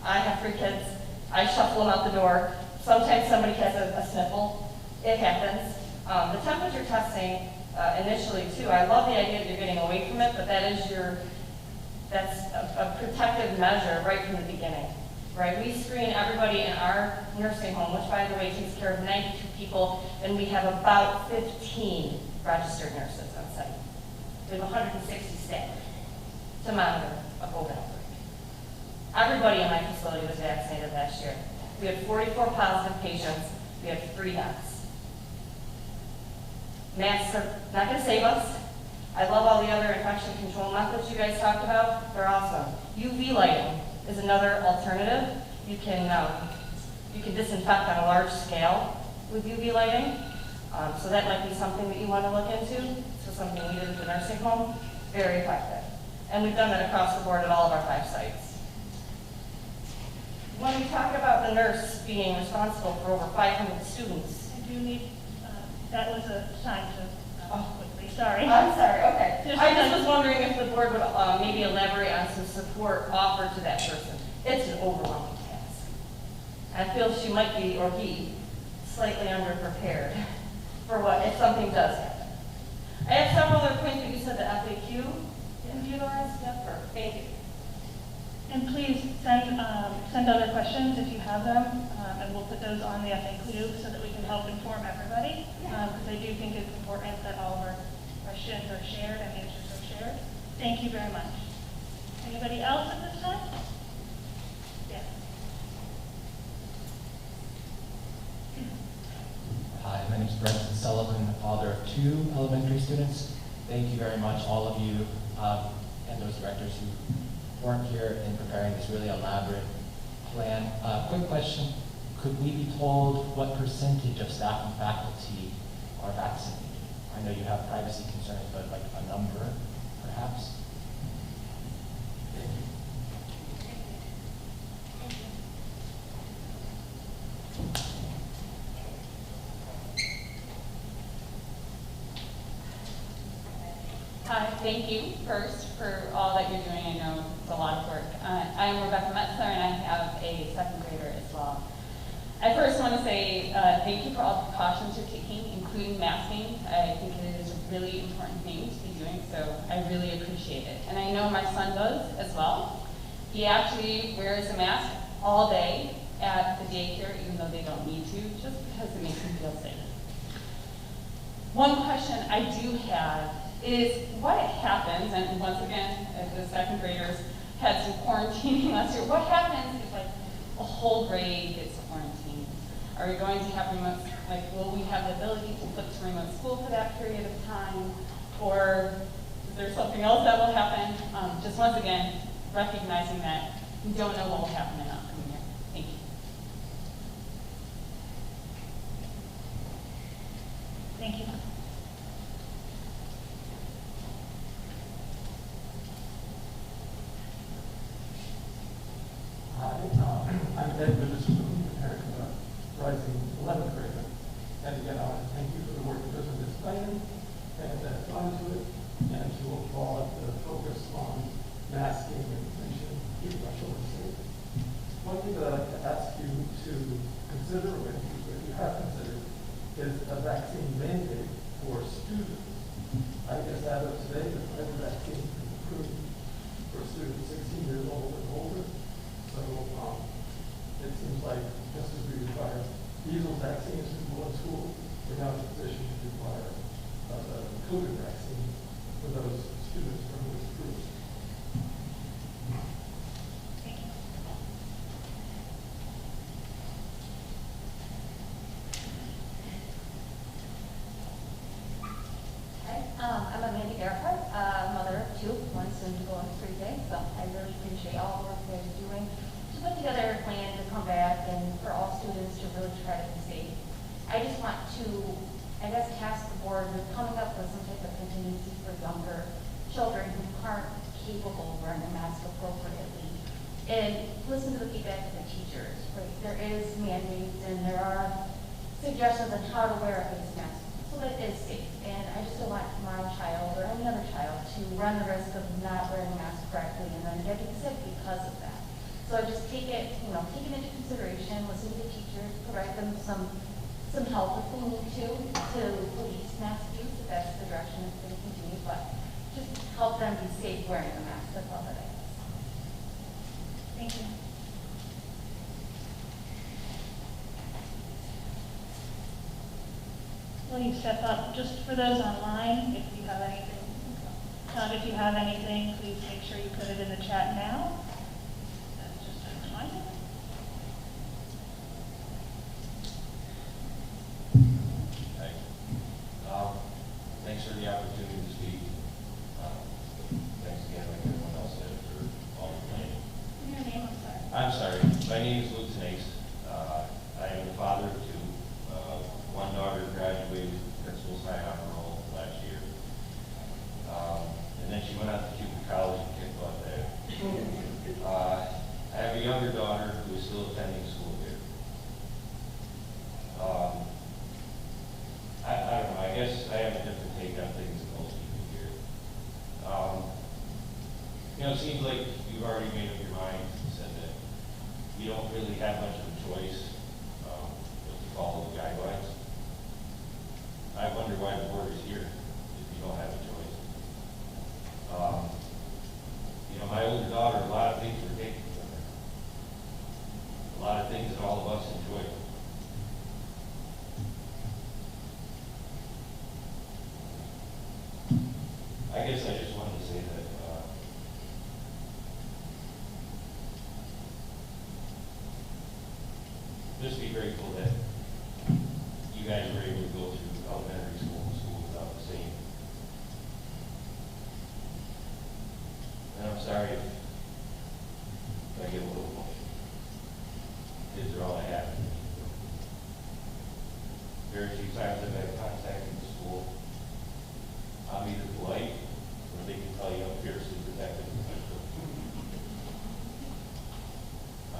I have 3 kids. I shuffle them out the door. Sometimes somebody has a sniffle. It happens. The temperature testing initially too, I love the idea that you're getting away from it, but that's a protective measure right from the beginning, right? We screen everybody in our nursing home, which by the way takes care of 92 people, and we have about 15 registered nurses on site. We have 160 staff to monitor a COVID outbreak. Everybody in my facility was vaccinated last year. We had 44 positive patients. We had 3 deaths. Masks are not going to save us. I love all the other infection control methods you guys talked about. They're awesome. UV lighting is another alternative. You can disinfect on a large scale with UV lighting. So that might be something that you want to look into. So something we did at the nursing home, very effective. And we've done that across the board at all of our 5 sites. When we talk about the nurse being responsible for over 500 students. I do need, that was a sign to quickly, sorry. I'm sorry, okay. I just was wondering if the board would maybe elaborate on some support offered to that person. It's an overwhelming task. I feel she might be, or he, slightly underprepared for what, if something does happen. I have several other points, but you said the FAQ. Didn't you, Lawrence? Yep, thank you. And please send other questions if you have them, and we'll put those on the FAQ so that we can help inform everybody. Because I do think it's important that all of our questions are shared and answers are shared. Thank you very much. Anybody else at this time? Yes. Hi, my name is Brenton Sullivan, father of 2 elementary students. Thank you very much, all of you, and those directors who weren't here in preparing this really elaborate plan. Quick question, could we be told what percentage of staff and faculty are vaccinated? I know you have privacy concerns, but like a number, perhaps? Hi, thank you first for all that you're doing. I know it's a lot of work. I am Rebecca Metzler, and I have a second grader as well. I first want to say thank you for all the precautions you're taking, including masking. I think it is a really important thing to be doing, so I really appreciate it. And I know my son does as well. He actually wears a mask all day at the daycare, even though they don't need to, just because it makes him feel safe. One question I do have is what happens, and once again, the second graders had some quarantining last year, what happens if like a whole grade gets quarantined? Are we going to have remote, like will we have the ability to flip to remote school for that period of time? Or is there something else that will happen? Just once again, recognizing that we don't know what will happen in the upcoming year. Thank you. Thank you. Hi, I'm Ed Dismissal, parent of a rising 11th grader. And again, I want to thank you for the work you did on this plan and onto it, and to applaud the focus on masking and keeping our children safe. One thing that I'd like to ask you to consider, or if you have considered, is a vaccine mandate for students. I guess as of today, the Pfizer vaccine is approved for students 16 years old and older. So it seems like just as we require measles vaccines to go to school, we're now in a position to require a COVID vaccine for those students for whom it's approved. Thank you. Hi, I'm Amanda Gerhardt, mother of two, one soon to go on 3 days, so I really appreciate all the work you guys are doing to put together a plan to come back and for all students to really try to be safe. I just want to, I guess, task the board with coming up with some type of contingency for younger children who aren't capable of wearing a mask appropriately. And listen to the feedback of the teachers, right? There is mandates and there are suggestions on how to wear a face mask so that it is safe. And I just don't want my child or any other child to run the risk of not wearing a mask correctly and then getting sick because of that. So I just take it into consideration, listen to the teachers, provide them some help if they need to police mask use if that's the direction it's going to continue, but just help them be safe wearing the mask. That's all that I ask. Thank you. Will you step up just for those online if you have anything? If you have anything, please make sure you put it in the chat now. That's just a reminder. Okay. Thanks for the opportunity to speak. Thanks again, like everyone else did, for all the planning. Your name, I'm sorry. I'm sorry. My name is Luke Tenase. I am the father of two. One daughter graduated principal's high honor roll last year. And then she went out to Cupid College and kicked butt there. I have a younger daughter who is still attending school here. I don't know, I guess I have a different take on things than most people here. It seems like you've already made up your mind and said that you don't really have much of a choice but to follow the guidelines. I wonder why the board is here if you don't have a choice. My older daughter, a lot of things were taken from her. A lot of things that all of us enjoy. I guess I just wanted to say that just be grateful that you guys were able to go through elementary school and school without the same. And I'm sorry if I get a little emotional. Kids are all I have. Very few times I've had contact in the school. I'm either polite or they can tell you I'm fiercely protective of my children.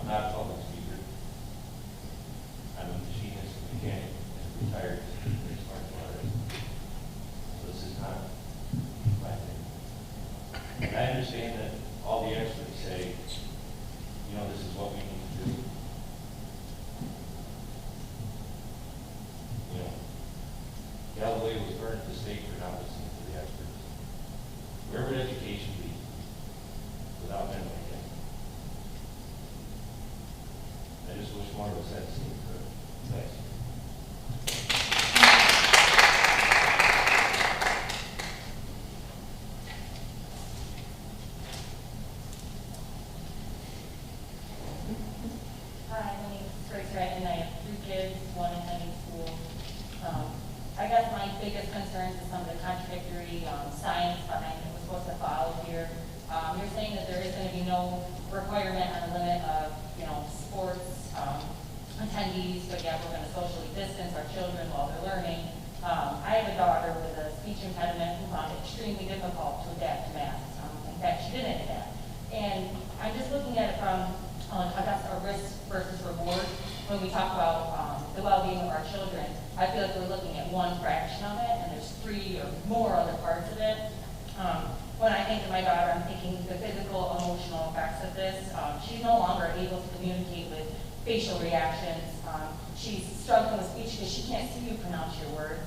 I'm not a public speaker. I'm a machinist, a mechanic, and a retired martial artist. So this is not my thing. And I understand that all the experts say, this is what we need to do. one of us had seen for last year. Hi, my name is Ratten. I have 3 kids, one attending school. I guess my biggest concerns is some of the contradictory science behind it we're supposed to follow here. You're saying that there is going to be no requirement on the limit of, sports attendees, but yet we're going to socially distance our children while they're learning. I have a daughter with a speech impediment who found it extremely difficult to adapt to masks. In fact, she didn't adapt. And I'm just looking at it from, I guess, a risk versus reward. When we talk about the well-being of our children, I feel like we're looking at one fraction of it, and there's 3 or more other parts of it. When I think of my daughter, I'm thinking the physical, emotional effects of this. She's no longer able to communicate with facial reactions. She's struggling with speech because she can't see you pronounce your words.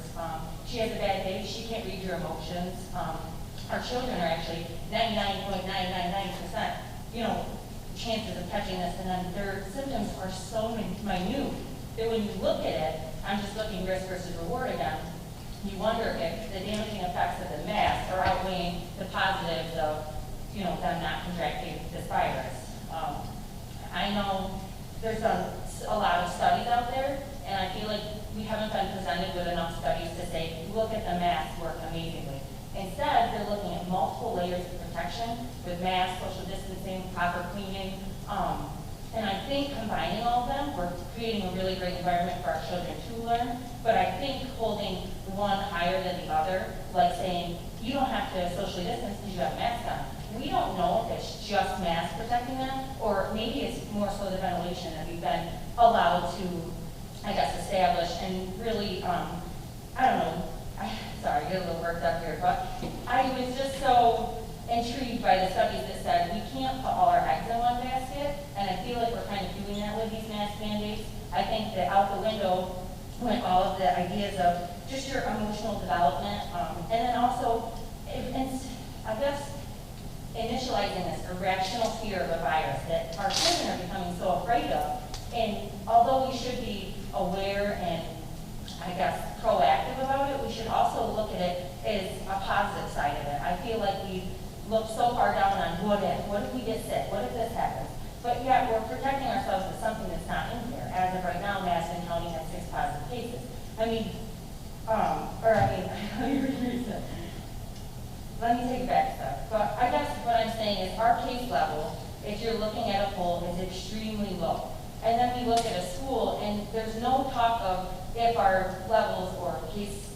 She has a bad day. She can't read your emotions. Our children are actually 99.999%, chances of catching this, and then their symptoms are so minute that when you look at it, I'm just looking risk versus reward again. You wonder if the damaging effects of the mask are outweighing the positives of, them not contracting this virus. I know there's a lot of studies out there, and I feel like we haven't been presented with enough studies to say, look at the masks work amazingly. Instead, they're looking at multiple layers of protection with masks, social distancing, proper cleaning, and I think combining all of them, we're creating a really great environment for our children to learn, but I think holding one higher than the other, like saying, you don't have to socially distance because you have a mask on. We don't know if it's just masks protecting them, or maybe it's more so the ventilation that we've been allowed to, establish and really, I don't know, sorry, I get a little worked up here, but I was just so intrigued by the studies that said we can't put all our eggs in one basket, and I feel like we're kind of doing that with these mask mandates. I think that out the window went all of the ideas of just your emotional development, and then also, initializing this irrational fear of a virus that our children are becoming so afraid of. And although we should be aware and proactive about it, we should also look at it as a positive side of it. I feel like we look so far down on what if we get sick, what if this happens? But yet we're protecting ourselves with something that's not in here. As of right now, Madison County has 6 positive cases. Let me take it back a step. But I guess what I'm saying is our case level, if you're looking at a poll, is extremely low. And then we look at a school, and there's no talk of if our levels or case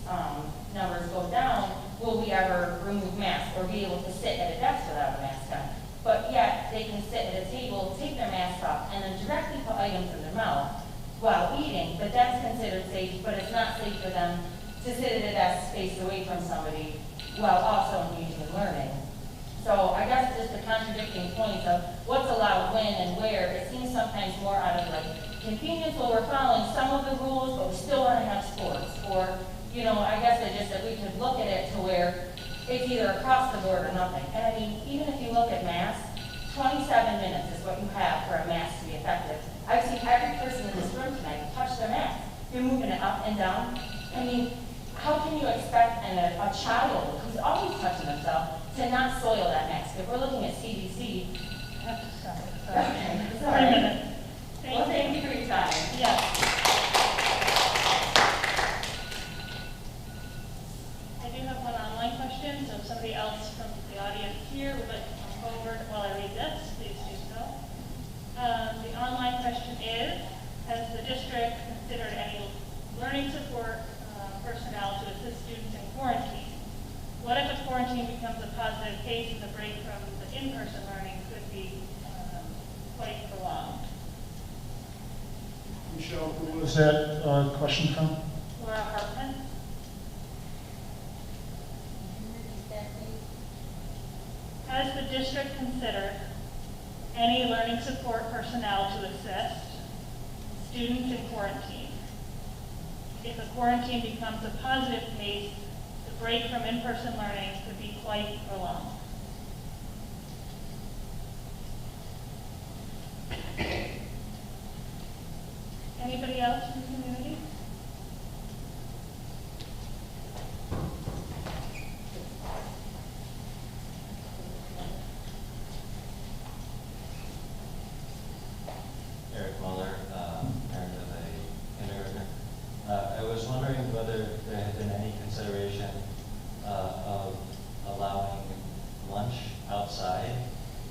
numbers go down, will we ever remove masks or be able to sit at a desk without a mask on? But yet, they can sit at a table, take their mask off, and then directly put items in their mouth while eating, but that's considered safe, but it's not safe for them to sit at a desk spaced away from somebody while also engaging in learning. So I guess just the contradicting points of what's allowed when and where, it seems sometimes more out of convenience where we're following some of the rules, but we still want to have sports. Or, I guess that we could look at it to where it's either across the board or nothing. And even if you look at masks, 27 minutes is what you have for a mask to be effective. I've seen every person in this room tonight touch their mask. You're moving it up and down. How can you expect a child who's always touching themselves to not soil that mask? If we're looking at CDC. Okay, sorry. 3 minutes. Thank you for your time. Yes. I do have one online question, so if somebody else from the audience here would like to come forward while I read this, please do so. The online question is, has the district considered any learning support personnel to assist students in quarantine? What if a quarantine becomes a positive case and the break from the in-person learning could be quite prolonged? Michelle, who was that question from? Laura Hartman? Has the district considered any learning support personnel to assist students in quarantine? If a quarantine becomes a positive case, the break from in-person learning could be quite prolonged. Anybody else in the community? Eric Muller, parent of a kindergartner. I was wondering whether there had been any consideration of allowing lunch outside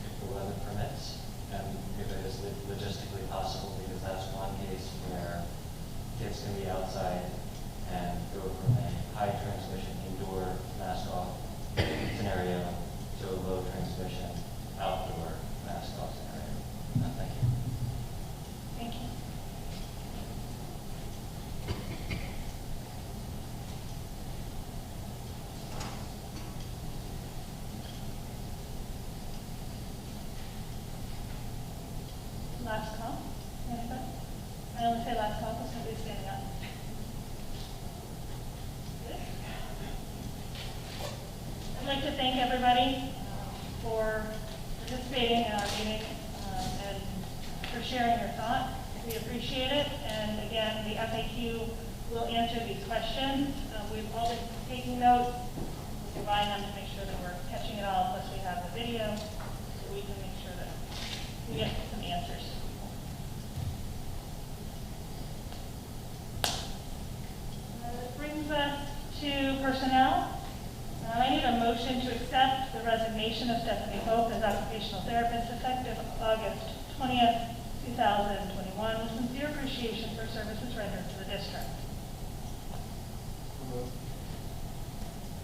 if the weather permits, and if it is logistically possible, because that's one case where kids can be outside and go from a high transmission indoor mask off scenario to a low transmission outdoor mask off scenario. Thank you. Thank you. Last call? Anybody? I only say last call because somebody's standing up. Good. I'd like to thank everybody for participating in our meeting and for sharing your thought. We appreciate it. And again, the FAQ will answer these questions. We've all been taking notes. We'll combine them to make sure that we're catching it all, plus we have the video, so we can make sure that we get some answers. That brings us to personnel. I need a motion to accept the resignation of Stephanie Hope as occupational therapist effective August 20th, 2021, with sincere appreciation for services rendered to the district.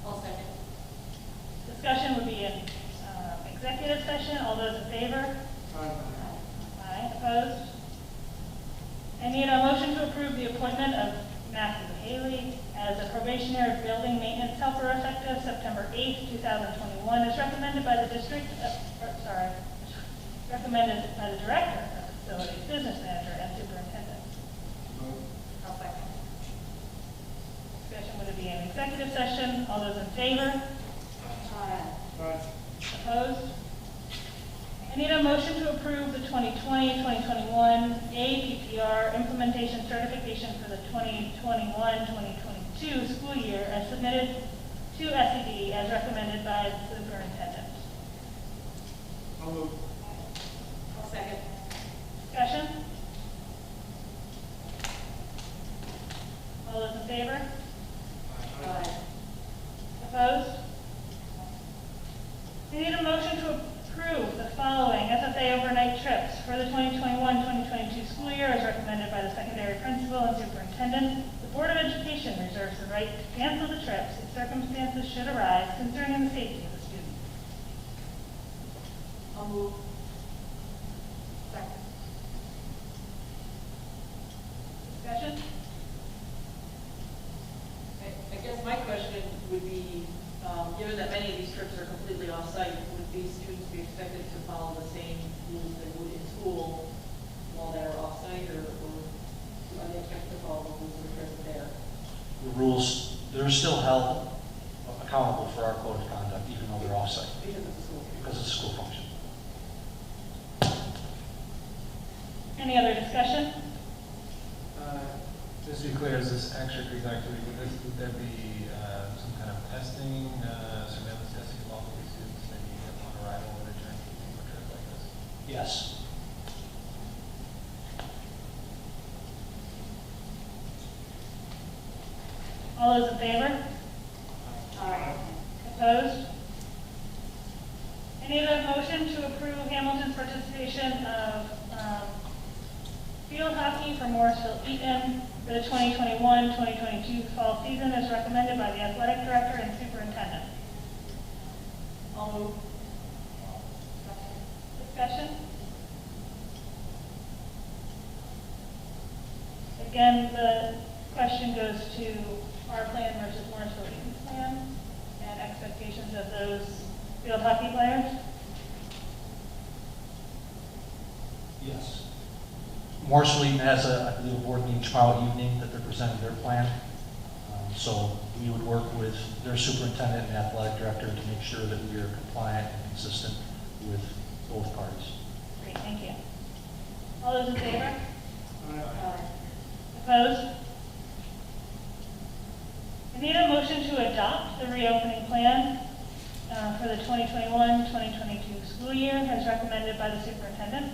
I'll second. Discussion would be in executive session. All those in favor? Aye. Opposed? I need a motion to approve the appointment of Matthew Haley as a probationary building maintenance helper effective September 8th, 2021, as recommended by the district, recommended by the director of the facilities, business manager, and superintendent. I'll second. Discussion would be in executive session. All those in favor? Opposed? I need a motion to approve the 2020-2021 APPR implementation certification for the 2021-2022 school year as submitted to SED as recommended by the superintendent. I'll second. Discussion? All those in favor? Aye. Opposed? I need a motion to approve the following FFA overnight trips for the 2021-2022 school year as recommended by the secondary principal and superintendent. The Board of Education reserves the right to cancel the trips if circumstances should arise concerning the safety of the student. I'll move. Second. Discussion? I guess my question would be, given that many of these trips are completely off-site, would these students be expected to follow the same rules they would in school while they're off-site, or are they expected to follow the rules that are present there? The rules, they're still held accountable for our code of conduct, even though they're off-site, Because it's a school. because it's a school function. Any other discussion? Just to be clear, is this extracurricular activity, would there be some kind of testing, surveillance testing involved with these students, maybe upon arrival or return from a trip like this? Yes. All those in favor? Aye. Opposed? I need a motion to approve Hamilton's participation of field hockey for Morrisville Eaton for the 2021-2022 fall season as recommended by the athletic director and superintendent. I'll move. Discussion? Again, the question goes to our plan versus Morrisville Eaton's plan and expectations of those field hockey players. Yes. Morrisville Eaton has I believe, a board meeting tomorrow evening that they're presenting their plan. So we would work with their superintendent and athletic director to make sure that we are compliant and consistent with both parties. Great, thank you. All those in favor? Aye. Opposed? I need a motion to adopt the reopening plan for the 2021-2022 school year as recommended by the superintendent.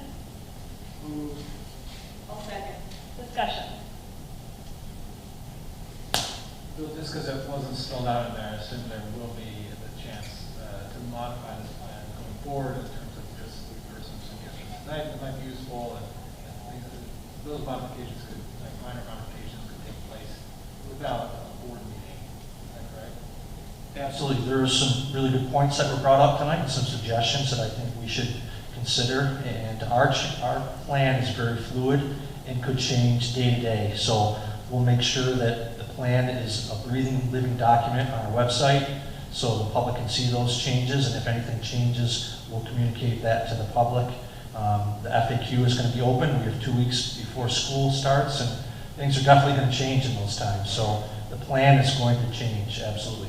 I'll second. Discussion. Bill, just because it wasn't spelled out in there, I assume there will be the chance to modify this plan going forward in terms of just for some suggestions tonight that might be useful and things that those modifications could, like minor modifications could take place without a board meeting. Is that correct? Absolutely. There are some really good points that were brought up tonight and some suggestions that I think we should consider. And our plan is very fluid and could change day to day. So we'll make sure that the plan is a breathing, living document on our website so the public can see those changes. And if anything changes, we'll communicate that to the public. The FAQ is going to be open. We have 2 weeks before school starts, and things are definitely going to change in those times. So the plan is going to change, absolutely.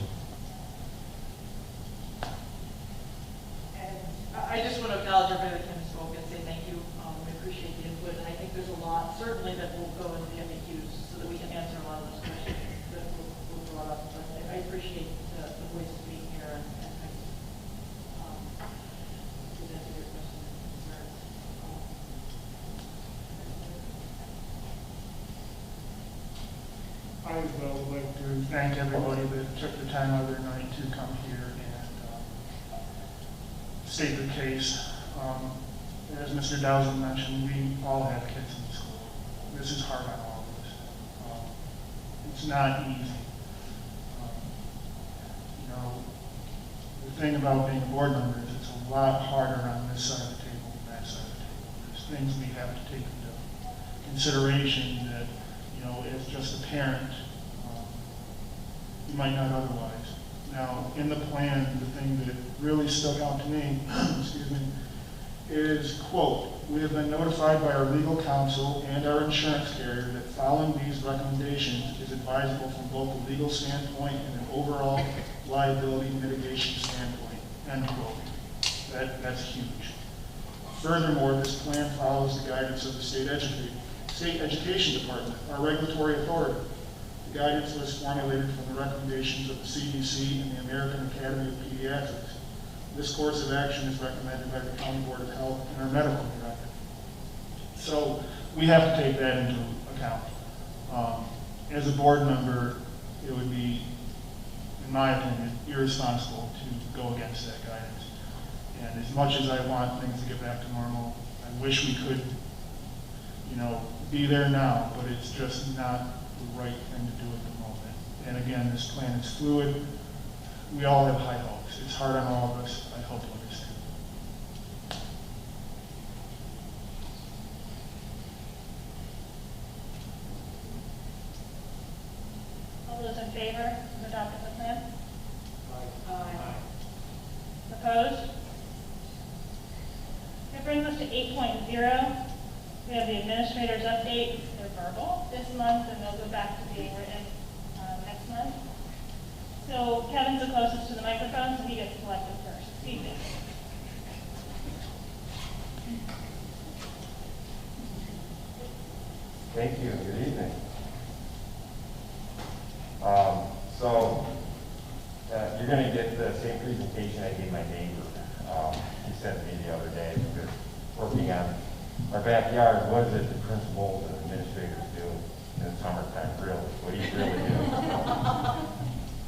And I just want to acknowledge everybody that came and spoke and say thank you. We appreciate the input, and I think there's a lot, certainly, that will go into the FAQs so that we can answer a lot of those questions that were brought up. But I appreciate the voices being here and presenting your questions and concerns. I as well would like to thank everybody that took the time out of their night to come here and state the case. As Mr. Dowson mentioned, we all have kids in school. This is hard on all of us. It's not easy. The thing about being a board member is it's a lot harder on this side of the table than that side of the table. There's things we have to take into consideration that, as just a parent, you might not otherwise. Now, in the plan, the thing that really stuck out to me, excuse me, is, quote, "We have been notified by our legal counsel and our insurance carrier that following these recommendations is advisable from both a legal standpoint and an overall liability mitigation standpoint," end quote. That's huge. Furthermore, this plan follows the guidance of the State Education Department, our regulatory authority. The guidance was formulated from the recommendations of the CDC and the American Academy of Pediatrics. This course of action is recommended by the County Board of Health and our medical director. So we have to take that into account. As a board member, it would be, in my opinion, irresponsible to go against that guidance. And as much as I want things to get back to normal, I wish we could, be there now, but it's just not the right thing to do at the moment. And again, this plan is fluid. We all have high hopes. It's hard on all of us. I hope it is too. All those in favor of adopting the plan? Aye. Opposed? That brings us to 8.0. We have the administrator's update. They're verbal this month, and they'll go back to being written next month. So Kevin's the closest to the microphone, so he gets selected first. Steve. Thank you, good evening. You're going to get the same presentation I gave my neighbor. He sent me the other day because working on our backyard, what is it the principals and administrators do in the summertime, really? What do you really do?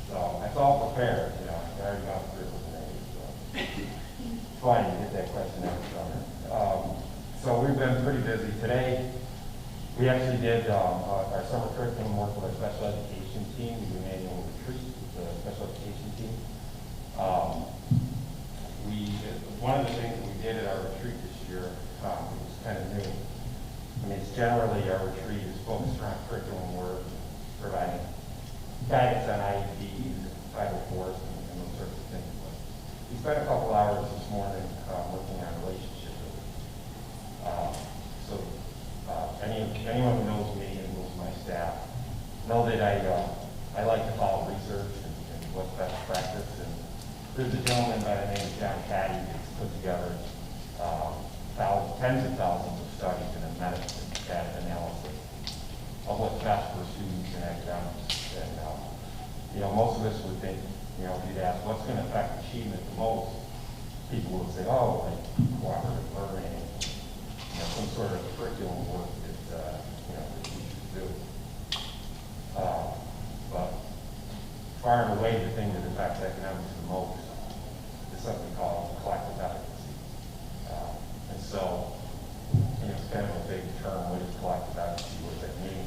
So it's all prepared, I already gone through it with the neighbor, so. It's fine, you get that question every summer. So we've been pretty busy today. We actually did our summer curriculum work with our special education team. We did an annual retreat with the special education team. One of the things that we did at our retreat this year, it was kind of new. It's generally our retreat is focused around curriculum work, providing guidance on IEPs, Bible course, and those sorts of things. But we spent a couple hours this morning working on relationship building. Anyone who knows me and knows my staff know that I like to follow research and what's best practice. And there's a gentleman by the name of John Caddy that's put together tens of thousands of studies and a meta analysis of what's most of us would think, if you'd ask what's going to affect achievement the most, people would say, oh, like cooperative learning, some sort of curriculum work that, the teachers do. But far and away, the thing that affects academics the most is something called collective advocacy. And so, it's kind of a big term. What is collective advocacy? What does that mean?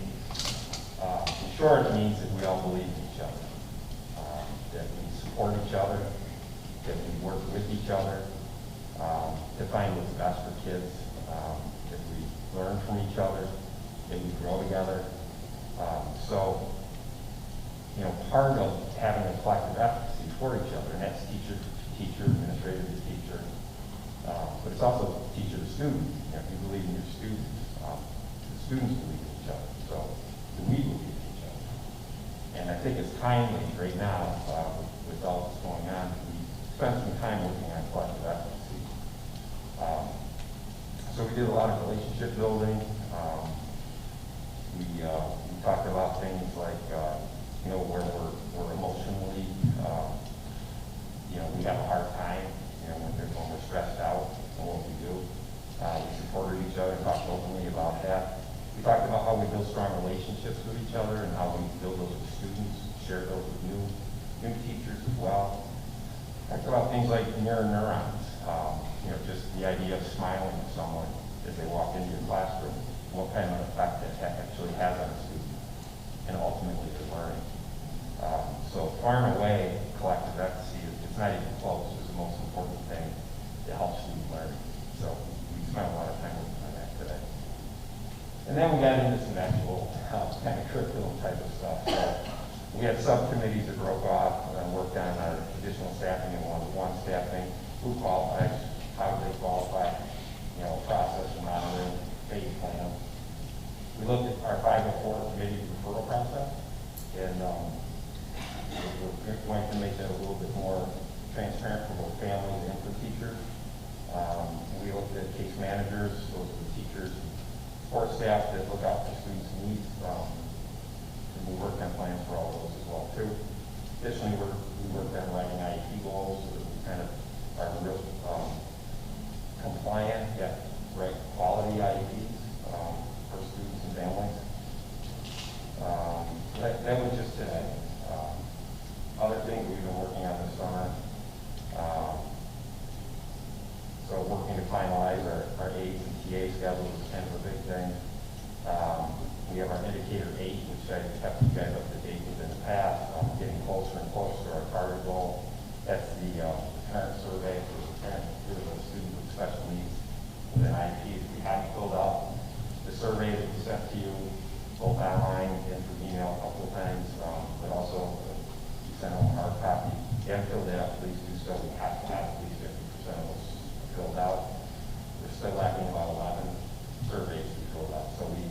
In short, it means that we all believe in each other, that we support each other, that we work with each other to find what's best for kids, that we learn from each other, that we grow together. So, part of having a collective advocacy for each other, and that's teacher to teacher, administrator to teacher, but it's also teacher to student. If you believe in your students, the students believe in each other. So we believe in each other. And I think it's timely right now, with all that's going on, we spend some time working on collective advocacy. So we did a lot of relationship building. We talked about things like, where we're emotionally, we have a hard time, when we're stressed out and what we do. We supported each other, talked openly about that. We talked about how we build strong relationships with each other and how we build those with students, share those with new teachers as well. Talked about things like mirror neurons, just the idea of smiling at someone as they walk into your classroom, what kind of effect that actually has on a student, and ultimately their learning. So far and away, collective advocacy, it's not even close, it's the most important thing that helps student learning. So we spent a lot of time working on that today. And then we got into some actual kind of curriculum type of stuff. So we had subcommittees that broke off and worked on our additional staffing and one-to-one staffing, who qualifies, how do they qualify, process and monitoring, phase plan. We looked at our 504 committee referral process, and we're going to make that a little bit more transparent for both families and for teachers. We looked at case managers, those are the teachers, support staff that look out for students' needs, and we worked on plans for all those as well too. Additionally, we worked on writing IEP goals, so that we kind of are real compliant yet right quality IEPs for students and families. That was just today. Other things we've been working on this summer. So working to finalize our aides and TA schedule is kind of a big thing. We have our indicator 8, which I kept you guys up to date with in the past, getting closer and closer to our target goal. That's the parent survey for the parent for the student with special needs with an IEP. We have filled out the survey that we sent to you both online and through email a couple of times, but also we sent out a hard copy. If you haven't filled it out, please do so. We have to have at least 50% of those filled out. We're still lacking about 11 surveys to be filled out. So we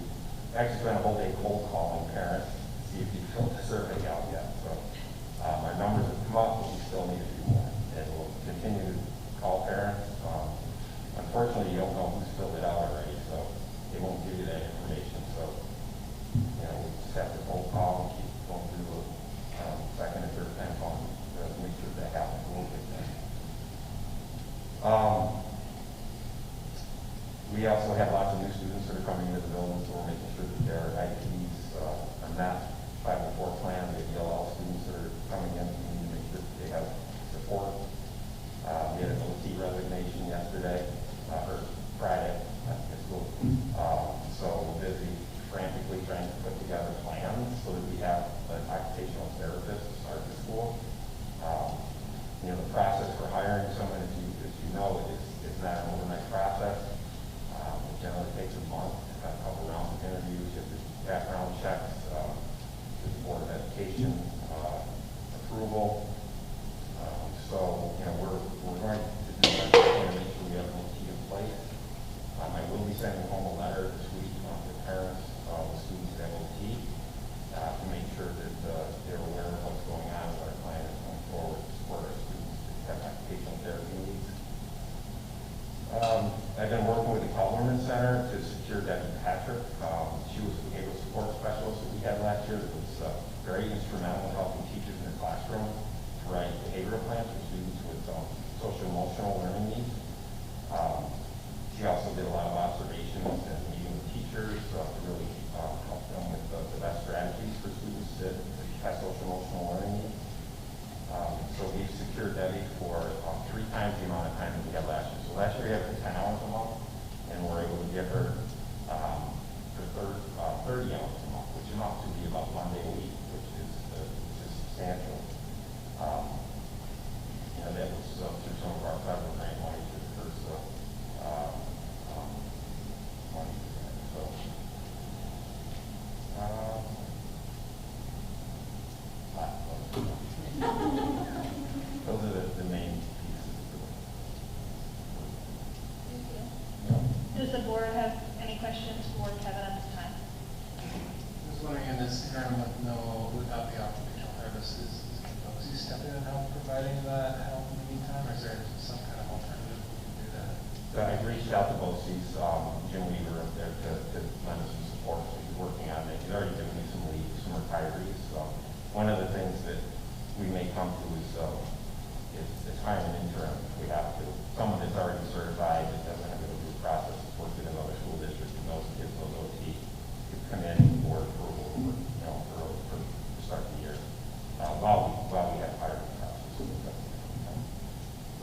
actually spent a whole day cold calling parents to see if you filled the survey out yet. So our numbers have come up, but we still need a few more. And we'll continue to call parents. Unfortunately, you don't know who's filled it out already, so they won't give you that information. So, we just have to cold call and keep going through the second and third time phone to make sure that happens. We'll get that. We also have lots of new students that are coming into the building, so we're making sure that their IPs are met. 504 plan, we have ELL students that are coming in, we need to make sure that they have support. We had an OT resignation yesterday, or Friday, at school. So we're busy frantically trying to put together plans so that we have an occupational therapist to start the school. The process for hiring someone, as you know, is not an overnight process. It generally takes a month, a couple rounds of interviews, you have the background checks, the Board of Education approval. So, we're going to do that to make sure we have an OT in place. I will be sending home a letter this week to parents of the students at OT to make sure that they're aware of what's going on with our plan and going forward to support our students that have occupational therapy needs. I've been working with the Kellerman Center to secure Debbie Patrick. She was the behavioral support specialist that we had last year that was very instrumental in helping teachers and questions for Kevin at this time? I was wondering, in this interim without the occupational therapist, is he stepping in and help providing that help in the meantime, or is there some kind of alternative we can do that? I've reached out to both these, Jim Weaver up there to lend us some support. So he's working on it. He's already given me some leads, some retirees. So one of the things that we may come to is hiring an interim if we have to. Someone that's already certified, that doesn't have to go through the process, has worked in another school district, and knows the kids, knows OT, could come in and board for the start of the year, while we have hiring process.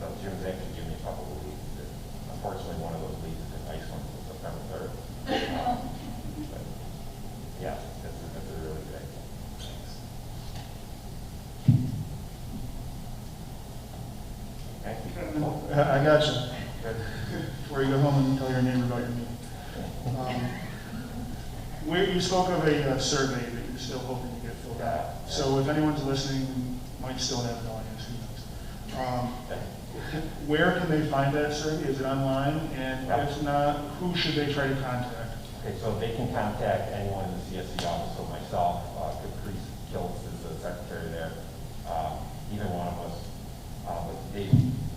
So Jim's actually given me a couple of leads. Unfortunately, one of those leads is in Iceland until September 3rd. But yeah, that's a really good idea. Thanks. I got you. Before you go home and tell your neighbor about your meeting. You spoke of a survey that you're still hoping to get filled out. So if anyone's listening, might still have an audience, who knows? Where can they find that survey? Is it online? And if not, who should they try to contact? Okay, so they can contact anyone in the CSE office, so myself, Caprice Kiltz is the secretary there, either one of us.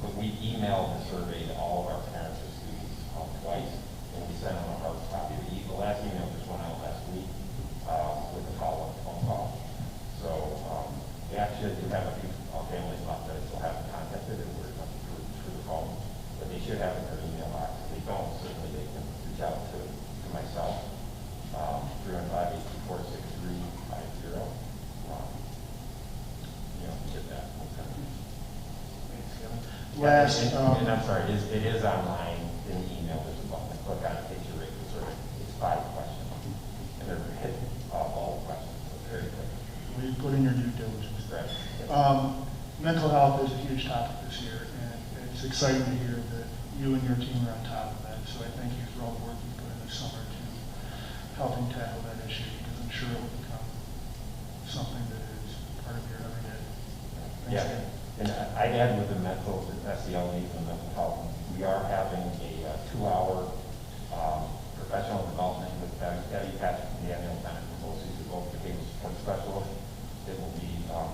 But we emailed the survey to all of our parents and students twice, and we sent them a hard copy. The last email just went out last week with a follow-up phone call. So we actually do have a few families left that still haven't contacted, and we're through the phone, but they should have it in their email box. If they don't, certainly they can reach out to myself, 315-824-6350. To get that. Last, and I'm sorry, it is online in the email. There's a button to click on it, takes you right to the survey. It's 5 questions, and they're hit all the questions. So it's very quick. we put in your due diligence. Right. Mental health is a huge topic this year, and it's exciting to hear that you and your team are on top of that. So I thank you for all the work you put in this summer to helping tackle that issue, because I'm sure it will become something that is part of your everyday. Thanks Yeah. again. And I'd add with the mental, the SEL needs and mental health, we are having a 2-hour professional development with Debbie Patrick and Daniel Bennett, both behavioral support specialists. It will be on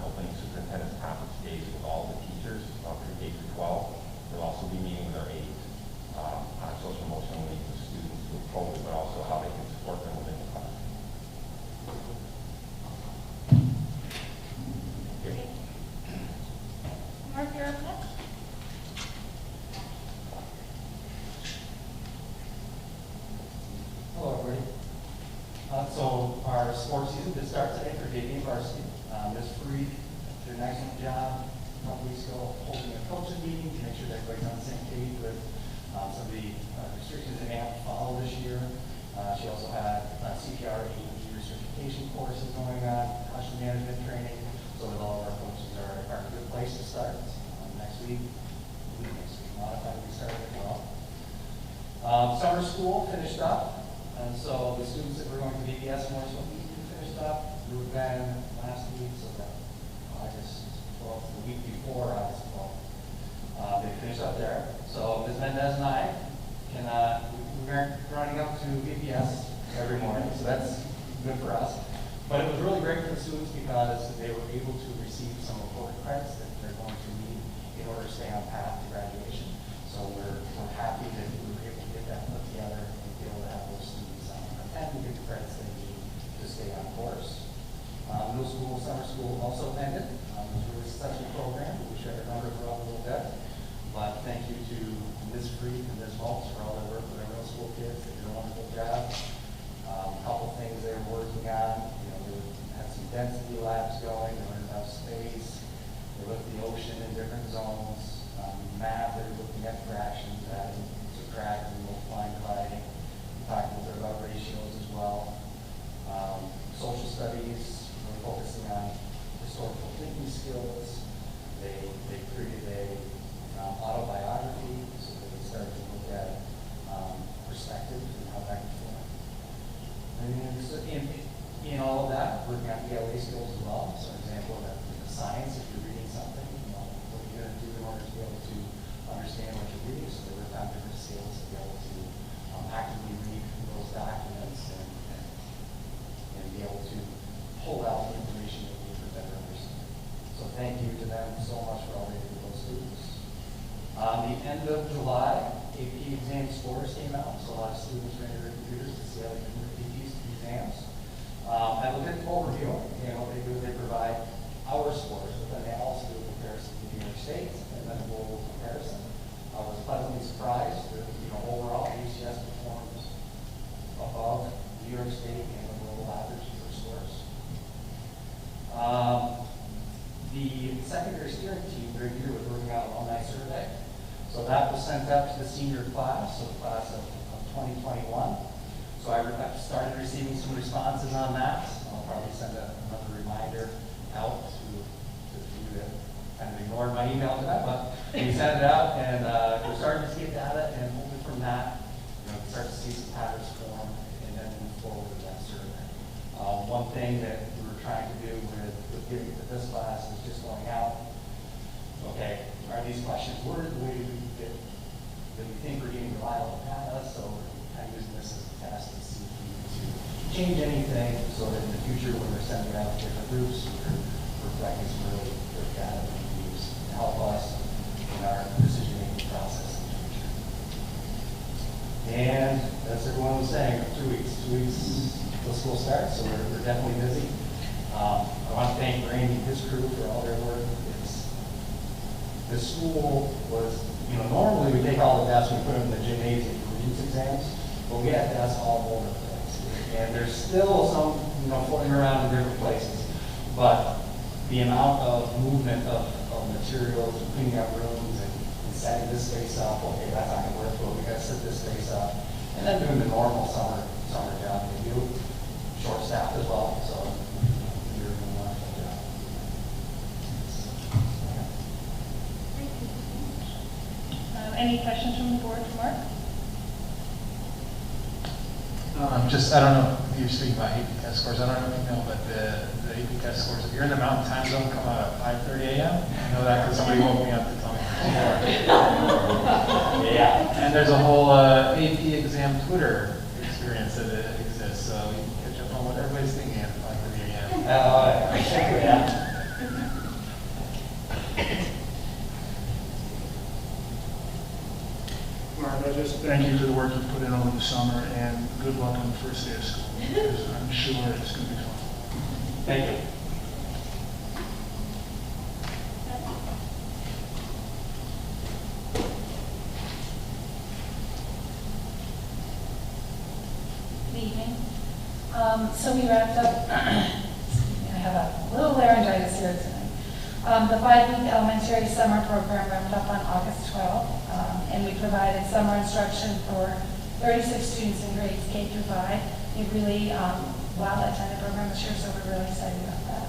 opening superintendent's conference days with all the teachers, pre-K through 12. We'll also be meeting with our aides on social emotional needs of students with COVID, but also how they can support them within the class. Okay. Mark, you're up next. Hello, everybody. So our sports season did start today for JV varsity. This week, did an excellent job. A couple weeks ago, holding a coaching meeting to make sure that everybody's on the same page with some of the restrictions that they have to follow this year. She also had CPR AED certification courses going on, concussion management training. So that all of our coaches are in a good place to start. Next week, a lot of time we started as well. Summer school finished up. And so the students that were going to VBS more so finished up. We were then last week, so that August 12th, the week before August 12th, they finished up there. So Ms. Mendez and I we weren't running up to VBS every morning, so that's good for us. But it was really great for the students because they were able to receive some important credits that they're going to need in order to stay on path to graduation. So we're happy that we were able to get that put together and be able to have those students attend and get the credits they need to stay on course. Middle school, summer school also ended. It was a really successful program. We shared our numbers around a little bit. But thank you to Ms. Freed and Ms. Maltz for all their work with our middle school kids. They did a wonderful job. A couple things they were working on. They had some density labs going. There wasn't enough space. They looked at the ocean in different zones. Math, they were looking at fractions, adding, subtracting, multiplying, dividing. We talked a little bit about ratios as well. Social studies, we're focusing on historical thinking skills. They created a autobiography so that they started to look at perspective and how that can form. And so in all of that, we're working on ELA skills as well. So, for example, the science, if you're reading something, what are you going to do in end of July, AP exam scores came out, so a lot of students ran their computers to see how they did their AP's exams. I looked at the overview, and what they do is they provide our scores, but then they also do a comparison to New York State, and then a global comparison. I was pleasantly surprised that, overall, UCS performs above New York State and the global average for scores. The secondary steering team during the year was working on an alumni survey. So that was sent out to the senior class, so the class of 2021. So I started receiving some responses on that. I'll probably send another reminder out to you that kind of ignored my email to that, but we sent it out, and we're starting to get data, and hopefully from that, start to see some patterns form, and then move forward with that survey. One thing that we were trying to do with getting to this class is just going out. Okay, are these questions worded the way that we think we're getting reliable data? So we're kind of using this as a test to see if we need to change anything so that in the future when we're sending out to different groups, we're collecting some really good data that we can use to help us in our decision-making process in the future. And as everyone was saying, 2 weeks till school starts, so we're definitely busy. I want to thank Randy and his crew for all their work. The school was, normally we take all the desks, we put them in the gymnasium for these exams, but we had desks all over the place. And there's still some, floating around in different places. But the amount of movement of materials and cleaning up rooms and setting this space up, okay, that's not gonna work, but we gotta set this space up. And then doing the normal summer job they do, short staffed as well, so you're doing a wonderful job. Any questions from the board for Mark? I don't know if you're speaking about AP test scores. I don't know if you know, but the AP test scores, if you're in the mountain time zone, come out at 5:30 a.m. I know that because somebody woke me up to tell me. Yeah. And there's a whole AP exam Twitter experience that exists, so you can catch up on what everybody's thinking at 5:30 a.m. Yeah. Mark, I just thank you for the work you've put in over the summer, and good luck on the first day of school, because I'm sure it's going to be fun. Thank you. Good evening. So we wrapped up, I have a little laryngitis here tonight. The 5-week elementary summer program wrapped up on August 12th, and we provided summer instruction for 36 students in grades K through 5. It really, wow, that kind of program this year, so we're really excited about that.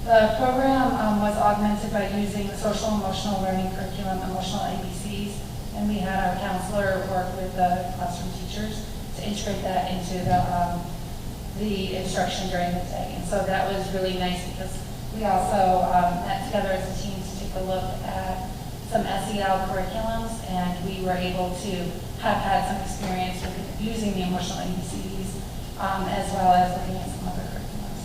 The program was augmented by using the social emotional learning curriculum, emotional ABCs, and we had our counselor work with the classroom teachers to integrate that into the instruction during the day. And so that was really nice because we also met together as a team to take a look at some SEL curriculums, and we were able to have had some experience with using the emotional ABCs as well as looking at some other curriculums.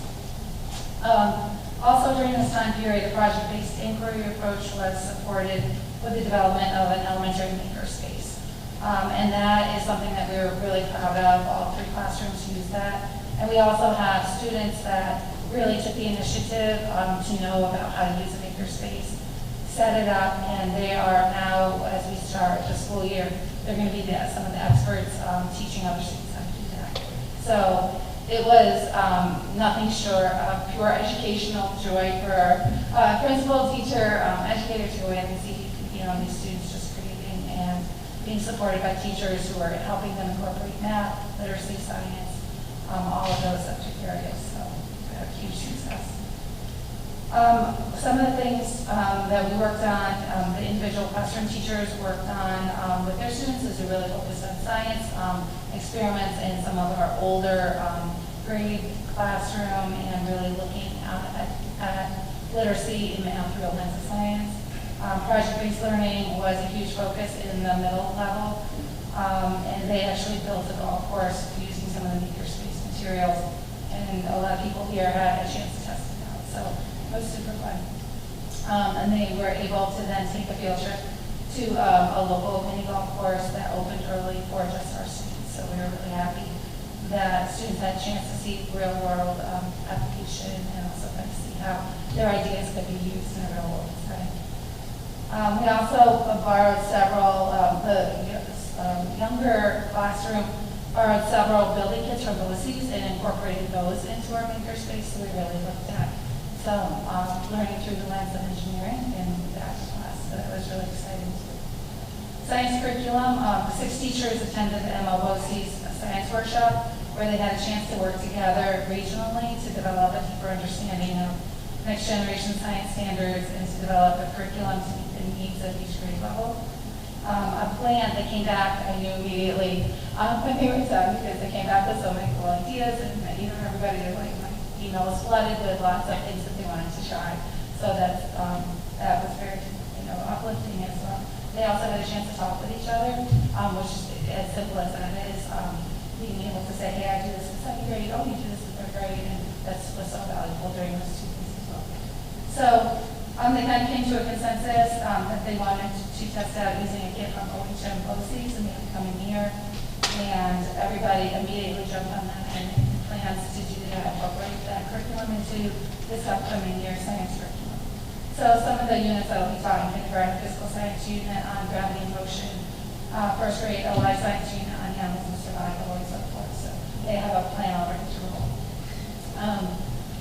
Also during this time period, a project-based inquiry approach was supported with the development of an elementary makerspace. And that is something that we were really proud of. All 3 classrooms used that. And we also have students that really took the initiative to know about how to use a makerspace, set it up, and they are now, as we start the school year, they're going to be some of the experts teaching other students how to do that. So it was nothing short of pure educational joy for principal, teacher, educator to go in and see these students just creating and being supported by teachers who are helping them incorporate math, literacy, science, all of those subject areas. So we had a huge success. Some of the things that we worked on, the individual classroom teachers worked on with their students is to really focus on science, experiments in some of our older grade classroom, and really looking at literacy in math through a lens of science. Project-based learning was a huge focus in the middle level, and they actually built a golf course using some of the makerspace materials, and a lot of people here had a chance to test it out. So it was super fun. And they were able to then take a field trip to to a local mini golf course that opened early for just our students. So we were really happy that students had a chance to see real world application and also kind of see how their ideas could be used in a real world setting. We also borrowed several, the younger classroom borrowed several building kits from Ulysses and incorporated those into our makerspace. So we really looked at some learning through the lens of engineering in that class. So that was really exciting too. Science curriculum, 6 teachers attended the MLOC's science workshop where they had a chance to work together regionally to develop a deeper understanding of next generation science standards and to develop a curriculum to meet the needs of each grade level. A plan that came back, I knew immediately when they were done because they came back with so many cool ideas and everybody was like, my email was flooded with lots of things that they wanted to try. So that was very uplifting as well. They also had a chance to talk with each other, which as simple as that is, being able to say, hey, I do this in second grade, oh, you do this in third grade, and that was so valuable during those 2 weeks as well. So they kind of came to a consensus that they wanted to test out using a kit from OHM OCs in the upcoming year, and everybody immediately jumped on that and made plans to do that, incorporate that curriculum into this upcoming year's science curriculum. So some of the units that will be taught in kindergarten, physical science unit on gravity and motion, first grade, a life science unit on animals and survival, and so forth. So they have a plan already to roll.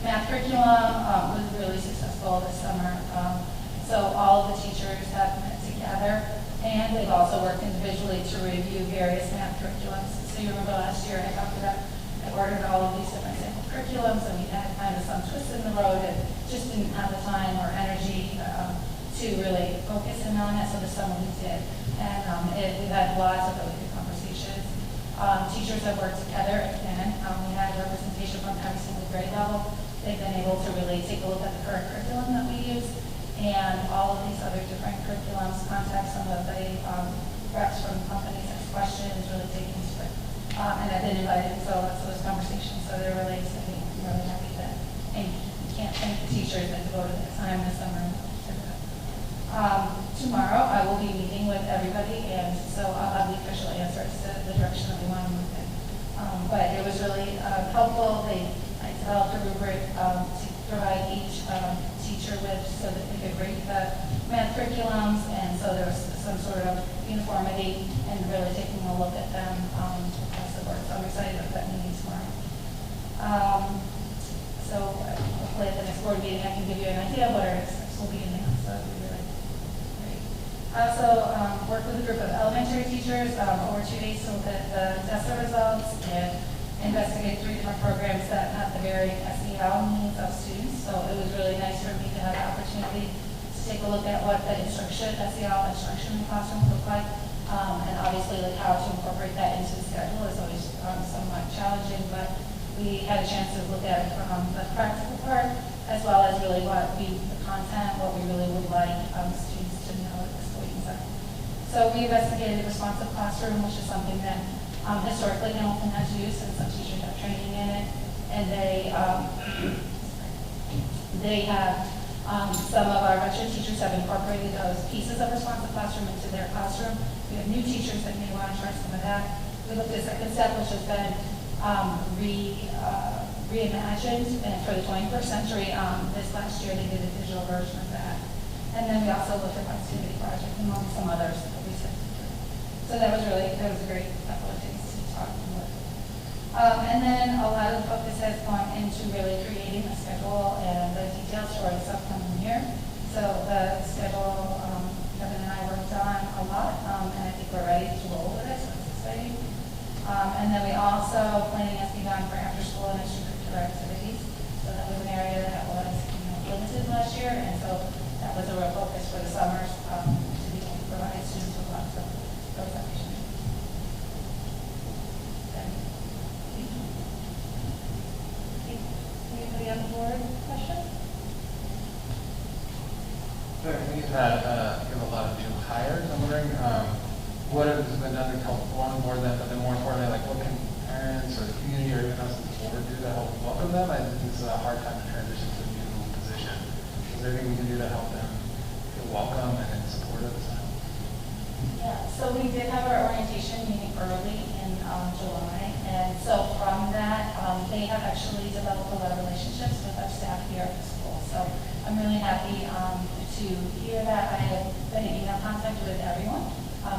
Math curriculum was really successful this summer. So all of the teachers have met together, and they've also worked individually to review various math curriculums. So you remember last year I talked about, I ordered all of these different sample curriculums, and we had kind of some twists in the road and just didn't have the time or energy to really focus in on it. So this summer we did. And we've had lots of really good conversations. Teachers have worked together again. We had representation from every single grade level. They've been able to really take a look at the current curriculum that we use and all of these other different curriculums, contact some of the reps from companies, ask questions, really dig into it. And I've been invited to lots of those conversations, so they're really exciting. I'm really happy that, and you can't thank the teachers that devoted that time this summer to that. Tomorrow I will be meeting with everybody, and so I'll have the official answer as to the direction that we want to move in. But it was really helpful. I developed a rubric to provide each teacher with so that they could rate the math curriculums, and so there was some sort of uniformity and really taking a look at them across the board. So I'm excited about that meeting tomorrow. So hopefully at the next board meeting I can give you an idea of what our next steps will be in there. So it'll be really great. I also worked with a group of elementary teachers over 2 days to look at the test results and investigate 3 different programs that met the varying SEL needs of students. So it was really nice for me to have the opportunity to take a look at what the SEL instruction in the classroom looked like. And obviously like how to incorporate that into the schedule is always somewhat challenging, but we had a chance to look at it from the practical part as well as really the content, what we really would like students to know at this point in time. So we investigated responsive classroom, which is something that historically Hamilton has used, and some teachers have training in it. And they have, some of our veteran teachers have incorporated those pieces of responsive classroom into their classroom. We have new teachers that may want to try some of that. We looked at second step, which has been reimagined, and for the 21st century, this last year they did a digital version of that. And then we also looked at Proximity Project and some others that we sent through. So that was a great couple of things to talk about. And then a lot of the focus has gone into really creating a schedule and the details for this upcoming year. So the schedule, Kevin and I worked on a lot, and I think we're ready to roll with it, so it's exciting. And then we also, planning has begun for after school and extracurricular activities. So that was an area that was limited last year, and so that was a real focus for the summers to be able to provide students with lots of those opportunities. Anybody on the board question? We've had you have a lot of new hires. I'm wondering what has been done to help onboard them, but then more importantly, like what can parents or the community or even us as a board do to help welcome them? I think it's a hard time to transition to a new position. Is there anything we can do to help them feel welcome and supported? So we did have our orientation meeting early in July, and so from that, they have actually developed a lot of relationships with our staff here at the school. So I'm really happy to hear that. I have been in email contact with everyone,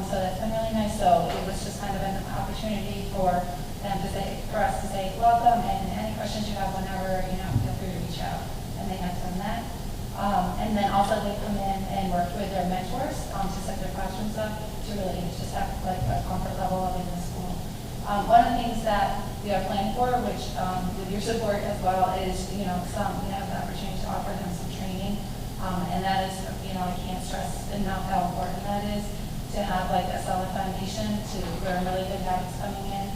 so that's been really nice. So it was just kind of an opportunity for them to say, for us to say welcome, and any questions you have whenever, feel free to reach out. And they have done that. And then also they come in and work with their mentors to set their classrooms up to really just have like a comfort level of in the school. One of the things that we are planning for, which with your support as well, is we have the opportunity to offer them some training, and that is I can't stress enough how important that is to have like a solid foundation to learn really good habits coming in,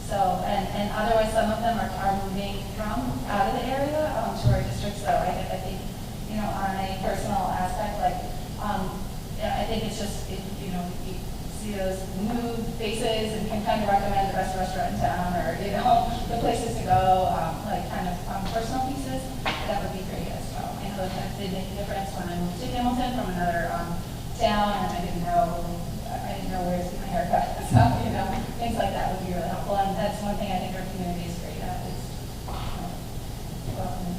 and otherwise some of them are moving from out of the area to our district. So I think on a personal aspect, I think it's just you see those new faces and can kind of recommend the best restaurant in town or the places to go, personal pieces. That would be great as well. I know that did make a difference when I moved to Hamilton from another town, and I didn't know where to get my haircut. So things like that would be really helpful, and that's one thing I think our community is great at is welcoming.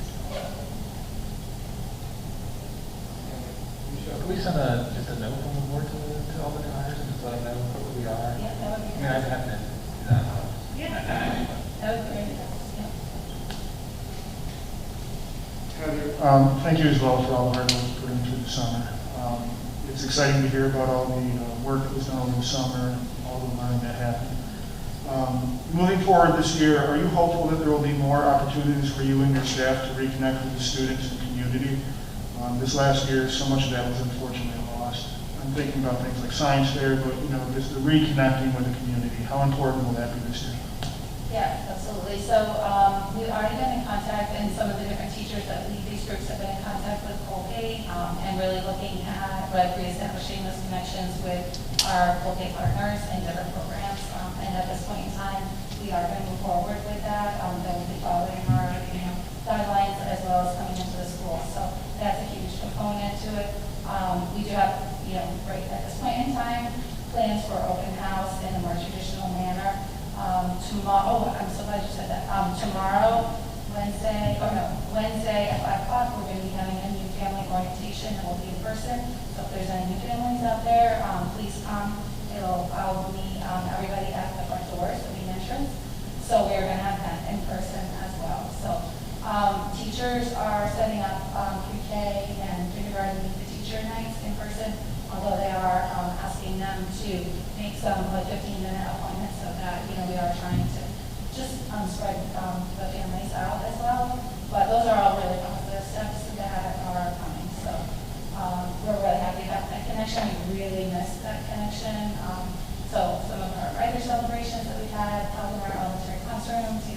Can we send just a note from the board to all the new hires and just let them know who we are? Yeah, that would be I mean, I'd have to do that. Yeah, that would be great. Yeah. Heather, thank you as well for all the hard work put into the summer. It's exciting to hear about all the work that was done over the summer, and all the learning that happened. Moving forward this year, are you hopeful that there will be more opportunities for you and your staff to reconnect with the students and community? This last year, so much of that was unfortunately lost. I'm thinking about things like science fair, but just the reconnecting with the community. How important will that be this year? Yeah, absolutely. So we've already been in contact, and some of the different teachers that lead these groups have been in contact with Colgate, and really looking at reestablishing those connections with our Colgate partners and different programs. And at this point in time, we are going to move forward with that. That will be following our guidelines as well as coming into the school. So that's a huge component to it. We do have, right at this point in time, plans for open house in a more traditional manner. Tomorrow, I'm so glad you said that. Tomorrow, Wednesday at 5 o'clock, we're going to be having a new family orientation that will be in person. So if there's any new families out there, please come. I'll meet everybody at the front doors, the main entrance. So we're going to have that in person as well. So teachers are setting up pre-K and kindergarten meet the teacher nights in person, although they are asking them to make some 15-minute appointments so that we are trying to just spread the families out as well. But those are all really positive steps that are coming. So we're really happy to have that connection. We really missed that connection. So some of our writer celebrations that we've had, held in our elementary classrooms,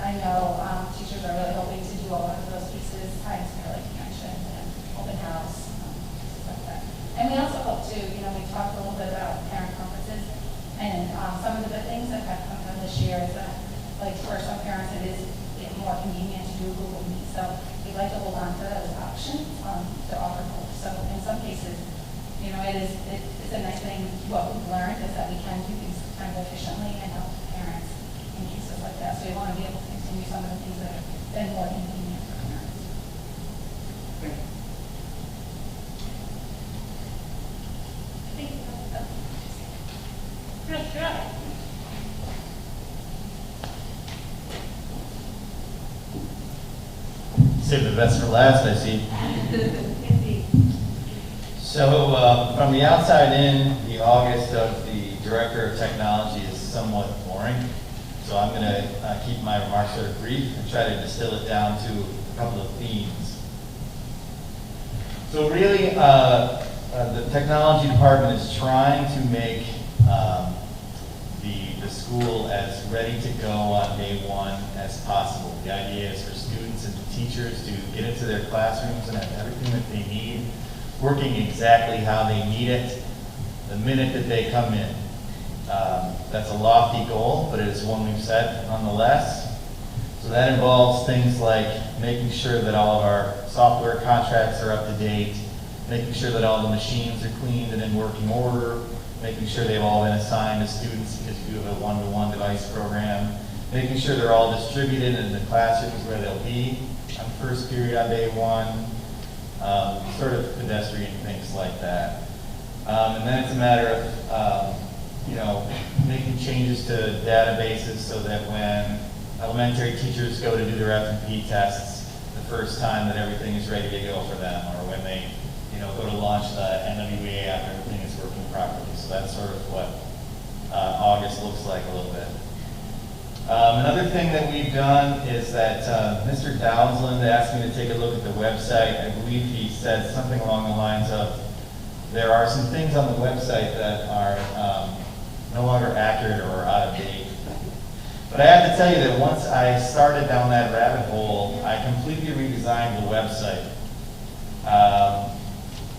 I know teachers are really hoping to do a lot of those pieces, science fair like you mentioned, and open house, pieces like that. And we also hope to, we talked a little bit about parent conferences, and some of the good things that have come from this year is that, like for some parents, it is more convenient to do Google Meet. So we'd like to hold on to those options to offer both. So in some cases, it's a nice thing. What we've learned is that we can do things kind of efficiently and help parents in cases like that. So we want to be able to continue some of the things that have been more convenient for parents. Thank you. Good. Save the best for last, I see. So from the outside in, the August of the Director of Technology is somewhat boring. So I'm going to keep my remarks sort of brief and try to distill it down to a couple of themes. So really, the technology department is trying to make the school as ready to go on day one as possible. The idea is for students and teachers to get into their classrooms and have everything that they need, working exactly how they need it the minute that they come in. That's a lofty goal, but it is one we've set nonetheless. So that involves things like making sure that all of our software contracts are up to date, making sure that all the machines are cleaned and in working order, making sure they've all been assigned to students because you do have a one-to-one device program, making sure they're all distributed in the classrooms where they'll be on first period on day one, sort of pedestrian things like that. And then it's a matter of, making changes to databases so that when elementary teachers go to do their F&P tests the first time, that everything is ready to go for them, or when they, go to launch the NWA after everything is working properly. So that's sort of what August looks like a little bit. Another thing that we've done is that Mr. Dowsland asked me to take a look at the website. I believe he said something along the lines of, there are some things on the website that are no longer accurate or out of date. But I have to tell you that once I started down that rabbit hole, I completely redesigned the website.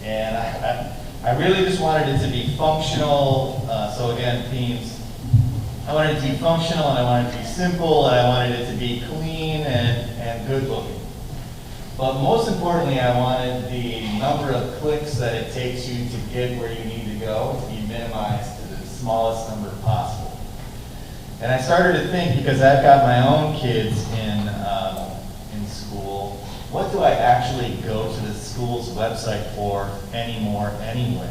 And I really just wanted it to be functional. So again, themes. I wanted it to be functional, and I wanted it to be simple, and I wanted it to be clean and good looking. But most importantly, I wanted the number of clicks that it takes you to get where you need to go to be minimized to the smallest number possible. And I started to think, because I've got my own kids in school, what do I actually go to the school's website for anymore anyway?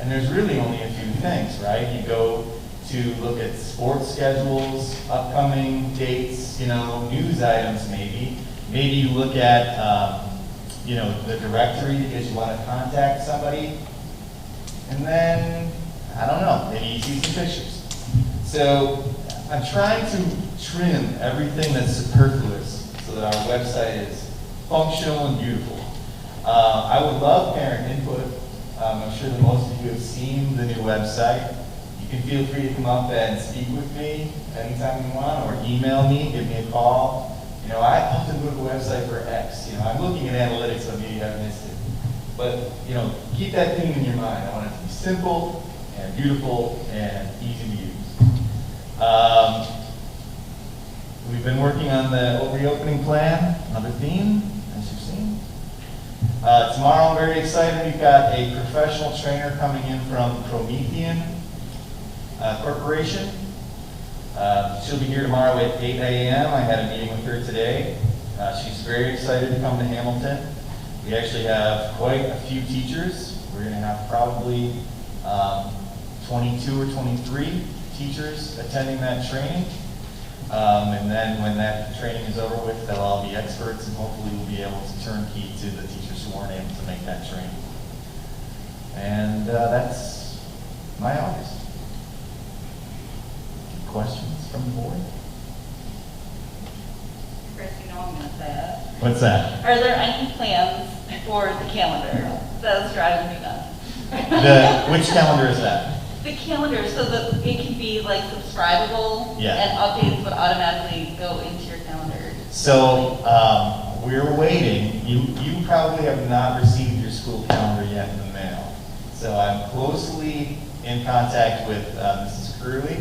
And there's really only a few things, right? You go to look at sports schedules, upcoming dates, news items maybe. Maybe you look at, the directory because you want to contact somebody. And then, I don't know, maybe you see some pictures. So I'm trying to trim everything that's superfluous so that our website is functional and beautiful. I would love parent input. I'm sure that most of you have seen the new website. You can feel free to come up and speak with me anytime you want, or email me, give me a call. I often go to the website for X. I'm looking at analytics, but maybe I've missed it. But, keep that thing in your mind. I want it to be simple and beautiful and easy to use. We've been working on the reopening plan, another theme, as you've seen. Tomorrow, I'm very excited. We've got a professional trainer coming in from Promethean Corporation. She'll be here tomorrow at 8 a.m. I had a meeting with her today. She's very excited to come to Hamilton. We actually have quite a few teachers. We're going to have probably 22 or 23 teachers attending that training. And then when that training is over with, they'll all be experts, and hopefully we'll be able to turnkey to the teachers who weren't able to make that training. And that's my August. Questions from the board? Chris, I'm going to say it. What's that? Are there any plans for the calendar? That's driving me nuts. Which calendar is that? The calendar, so that it can be like subscribable, Yeah. and updates would automatically go into your calendar. So we're waiting. You probably have not received your school calendar yet in the mail. So I'm closely in contact with Mrs. Curley,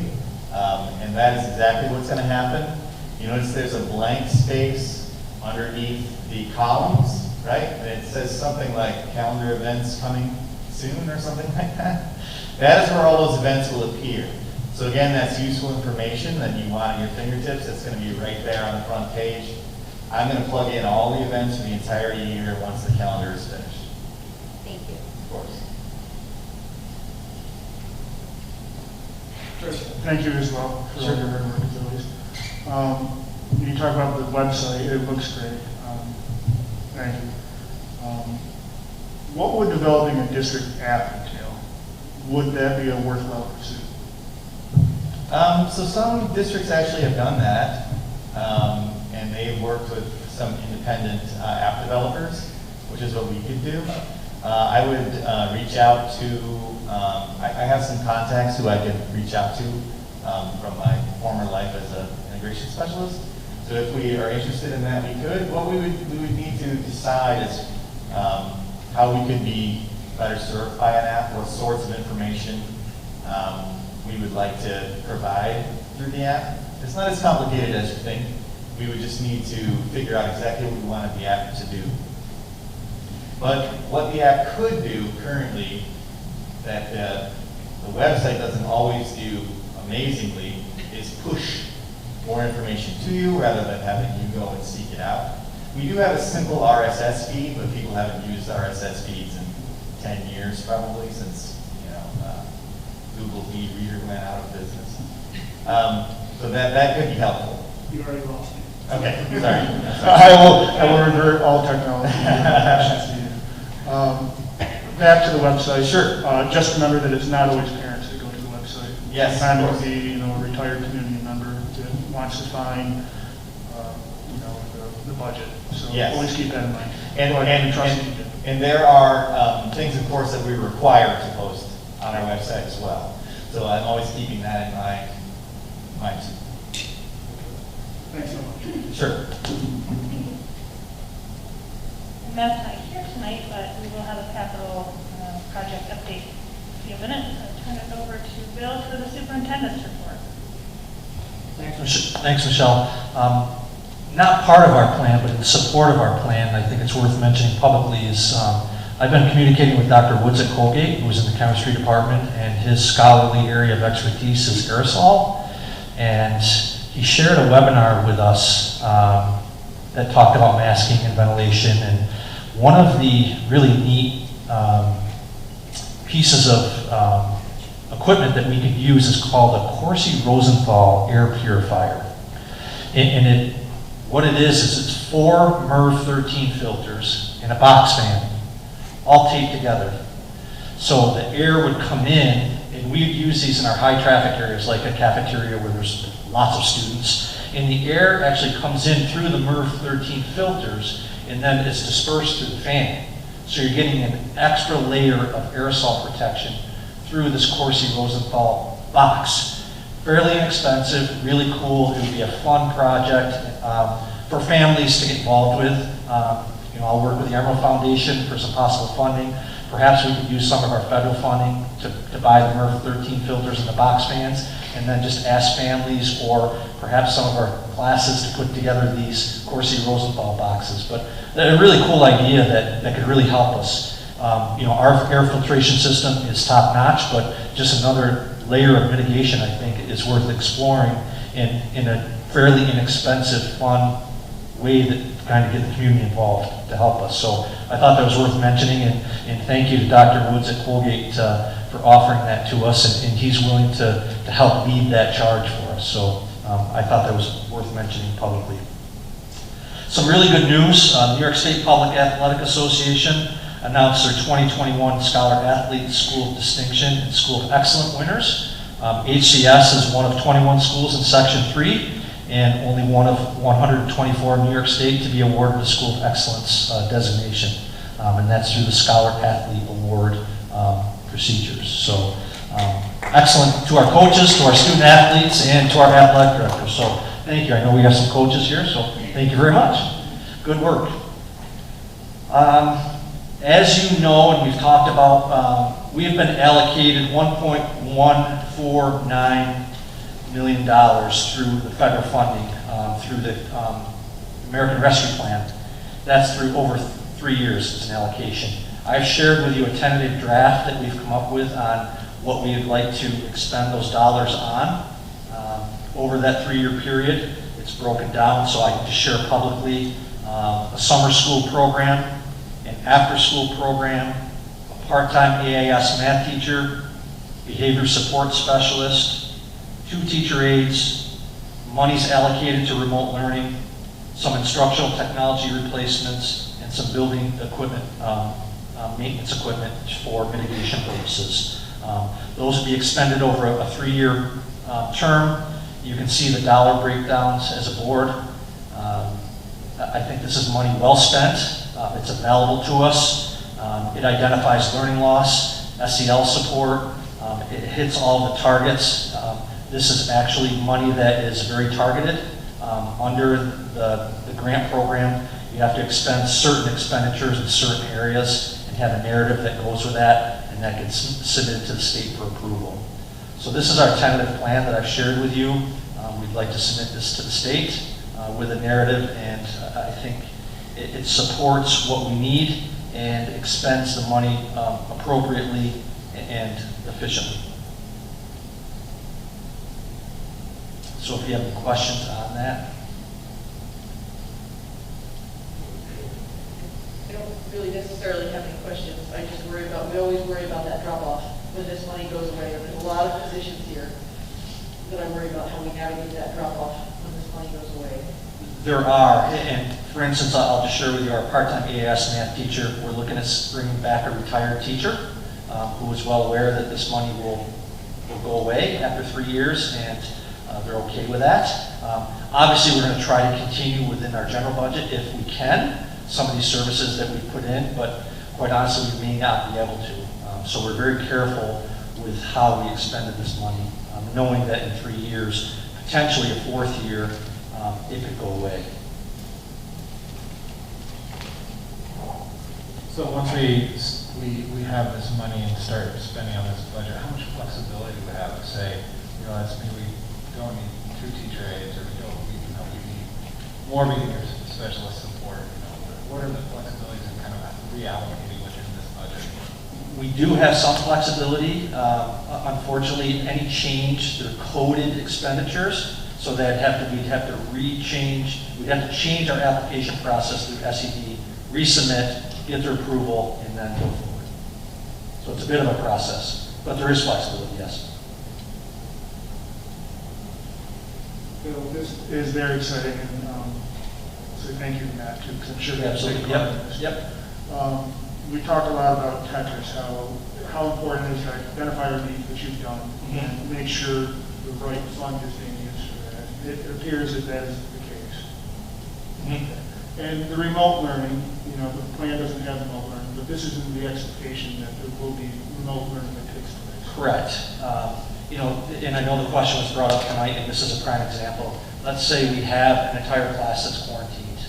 and that is exactly what's going to happen. You notice there's a blank space underneath the columns, right? And it says something like calendar events coming soon or something like that. That is where all those events will appear. So again, that's useful information that you want at your fingertips. That's going to be right there on the front page. I'm going to plug in all the events for the entire year once the calendar is finished. Thank you. Of course. Thank you as well for all your hard work as always. You talk about the website, it looks great. Thank you. What would developing a district app entail? Would that be a worthwhile pursuit? So some districts actually have done that, and they've worked with some independent app developers, which is what we could do. I would reach out to, I have some contacts who I could reach out to from my former life as an integration specialist. So if we are interested in that, we could. What we would need to decide is how we could be better served by an app, what sorts of information we would like to provide through the app. It's not as complicated as you think. We would just need to figure out exactly what we wanted the app to do. But what the app could do currently, that the website doesn't always do amazingly, is push more information to you rather than having you go and seek it out. We do have a simple RSS feed, but people haven't used RSS feeds in 10 years probably, since Google Feed Reader went out of business. So that could be helpful. You already lost me. Okay, sorry. I will revert all technology. Back to the website. Sure. Just remember that it's not always parents that go to the website. Yes, Sometimes of it'll course. be, a retired community member that wants to find, the budget. So Yes. always keep that in mind. And trust me. and there are things, of course, that we require to post on our website as well. So I'm always keeping that in mind too. Thanks so much. Sure. Matt's not here tonight, but we will have a capital project update in a few minutes. I'll turn it over to Bill for the superintendent's report. Thanks, Michelle. Not part of our plan, but in support of our plan, I think it's worth mentioning publicly is I've been communicating with Dr. Woods at Colgate, who's in the chemistry department, and his scholarly area of expertise is aerosol. And he shared a webinar with us that talked about masking and ventilation. And one of the really neat pieces of equipment that we could use is called a Corsi-Rosenthal air purifier. And what it is it's 4 MERV 13 filters and a box fan, all taped together. So the air would come in, and we'd use these in our high traffic areas like a cafeteria where there's lots of students. And the air actually comes in through the MERV 13 filters and then is dispersed through the fan. So you're getting an extra layer of aerosol protection through this Corsi-Rosenthal box. Fairly inexpensive, really cool. It would be a fun project for families to get involved with. I'll work with the Emerald Foundation for some possible funding. Perhaps we could use some of our federal funding to buy the MERV 13 filters and the box fans, and then just ask families or perhaps some of our classes to put together these Corsi-Rosenthal boxes. But a really cool idea that could really help us. Our air filtration system is top notch, but just another layer of mitigation, I think, is worth exploring in a fairly inexpensive, fun way that kind of get the community involved to help us. So I thought that was worth mentioning, and thank you to Dr. Woods at Colgate for offering that to us, and he's willing to help lead that charge for us. So I thought that was worth mentioning publicly. Some really good news. New York State Public Athletic Association announced their 2021 Scholar Athlete School of Distinction and School of Excellence winners. HCS is one of 21 schools in Section 3 and only one of 124 in New York State to be awarded the School of Excellence designation. And that's through the Scholar Athlete Award procedures. So excellent to our coaches, to our student athletes, and to our athletic directors. So thank you. I know we have some coaches here, so thank you very much. Good work. As you know, and we've talked about, we have been allocated $1.149 million through the federal funding, through the American Rescue Plan. That's through over 3 years as an allocation. I've shared with you a tentative draft that we've come up with on what we would like to expend those dollars on over that 3-year period. It's broken down so I can just share publicly a summer school program, an after-school program, a part-time AAS math teacher, behavior support specialist, 2 teacher aides, monies allocated to remote learning, some instructional technology replacements, and some building equipment, maintenance equipment for mitigation purposes. Those will be expended over a 3-year term. You can see the dollar breakdowns as a board. I think this is money well spent. It's available to us. It identifies learning loss, SEL support. It hits all the targets. This is actually money that is very targeted. Under the grant program, you have to expend certain expenditures in certain areas and have a narrative that goes with that, and that gets submitted to the state for approval. So this is our tentative plan that I've shared with you. We'd like to submit this to the state with a narrative, and I think it supports what we need and expends the money appropriately and efficiently. So if you have any questions on that. I don't really necessarily have any questions. I just worry about, we always worry about that drop off when this money goes away. There's a lot of positions here that I worry about how we navigate that drop off when this money goes away. There are, and for instance, I'll just share with you our part-time EAS math teacher. We're looking at bringing back a retired teacher who is well aware that this money will go away after 3 years, and they're okay with that. Obviously, we're going to try to continue within our general budget if we can, some of these services that we put in, but quite honestly, we may not be able to. So we're very careful with how we expended this money, knowing that in 3 years, potentially a 4th year, it could go away. So once we have this money and start spending on this budget, how much flexibility do we have to say, you know, that's maybe we don't need 2 teacher aides, or we need more behavior specialist support. You know, what are the flexibilities in kind of reallocating within this budget? We do have some flexibility. Unfortunately, any change, they're coded expenditures, so that we'd have to change our application process through SED, resubmit, get their approval, and then go forward. So it's a bit of a process, but there is flexibility, yes. Bill, this is very exciting, and so thank you, Matt, too, because I'm sure that's a big Absolutely. part of this. Yep. We talked a lot about Tetris, how important it is to identify the needs that you've done and make sure the right fund is being used for that. It appears that that is the case. And the remote learning, you know, the plan doesn't have remote learning, but this is in the expectation that there will be remote learning that takes place. Correct. You know, and I know the question was brought up tonight, and this is a prime example. Let's say we have an entire class that's quarantined,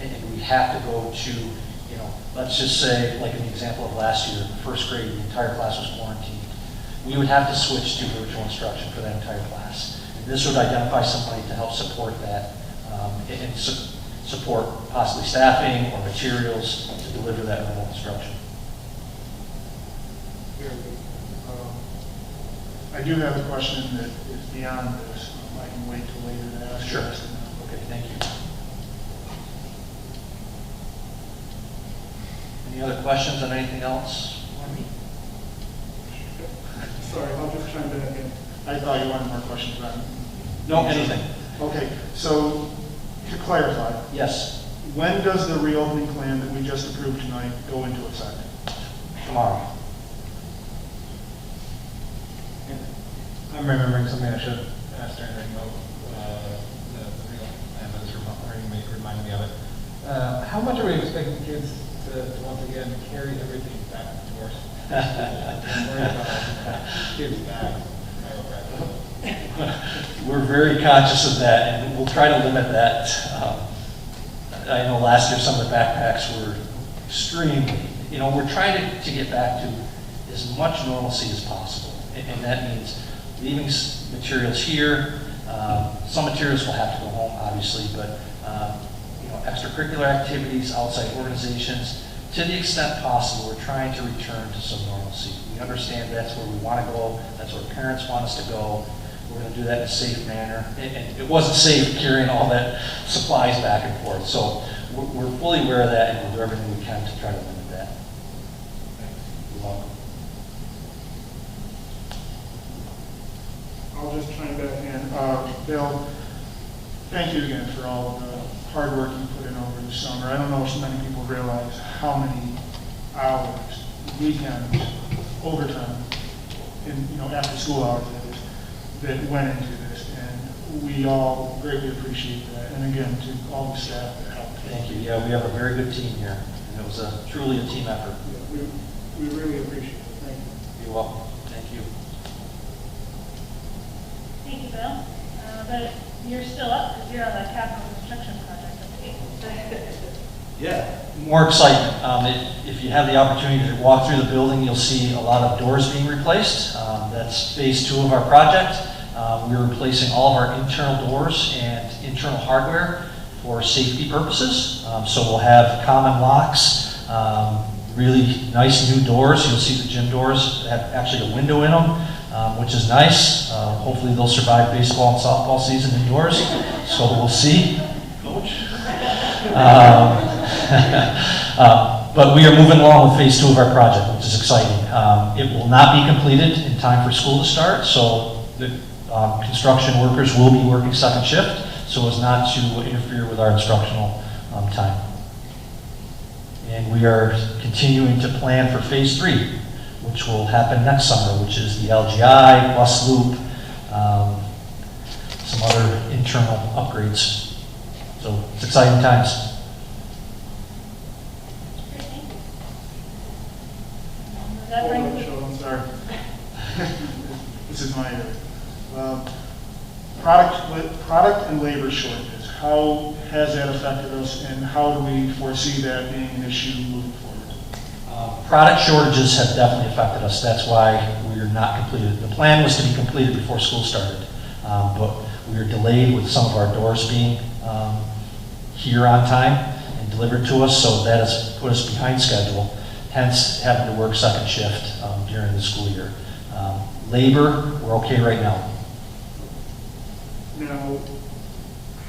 and we have to go to, you know, let's just say, like in the example of last year, first grade, the entire class was quarantined. We would have to switch to virtual instruction for that entire class. And this would identify somebody to help support that, and support possibly staffing or materials to deliver that remote instruction. Very good. I do have a question that is beyond this. I can wait till later to ask. Sure. Okay, thank you. Any other questions on anything else? Sorry, I'll just chime back in. I thought you wanted more questions about it. No, anything. Okay, so to clarify, Yes, when does the reopening plan that we just approved tonight go into effect? tomorrow. I'm remembering something I should have asked during the remote, the real plan, but it's reminded me of it. How much are we expecting kids to once again carry everything back to doors? I'm worried about kids' bags. We're very conscious of that, and we'll try to limit that. I know last year some of the backpacks were extremely, you know, we're trying to get back to as much normalcy as possible. And that means leaving materials here. Some materials will have to go home, obviously, but you know, extracurricular activities, outside organizations, to the extent possible, we're trying to return to some normalcy. We understand that's where we want to go, that's where parents want us to go. We're going to do that in a safe manner. And it wasn't safe carrying all that supplies back and forth. So we're fully aware of that, and we'll do everything we can to try to limit that. You're welcome. I'll just chime back in. Bill, thank you again for all of the hard work you put in over the summer. I don't know if many people realize how many hours, weekends, overtime, and you know, after school hours that went into this, and we all greatly appreciate that. And again, to all the staff that helped. Thank you. Yeah, we have a very good team here, and it was truly a team effort. Yeah, we really appreciate it. Thank you. You're welcome. Thank you. Thank you, Bill. But you're still up because you're on the capital construction project update. Yeah. More excitement. If you have the opportunity to walk through the building, you'll see a lot of doors being replaced. That's phase 2 of our project. We're replacing all of our internal doors and internal hardware for safety purposes. So we'll have common locks. really nice new doors. You'll see the gym doors have actually a window in them, which is nice. Hopefully they'll survive baseball and softball season indoors, so we'll see, Coach. But we are moving along with phase 2 of our project, which is exciting. It will not be completed in time for school to start, so the construction workers will be working second shift so as not to interfere with our instructional time. And we are continuing to plan for phase 3, which will happen next summer, which is the LGI, bus loop, some other internal upgrades. So it's exciting times. That brings I'm sorry. This is my area. Product and labor shortages. How has that affected us, and how do we foresee that being an issue moving forward? Product shortages have definitely affected us. That's why we are not completed. The plan was to be completed before school started, but we are delayed with some of our doors being here on time and delivered to us, so that has put us behind schedule, hence having to work second shift during the school year. Labor, we're okay right now. Now,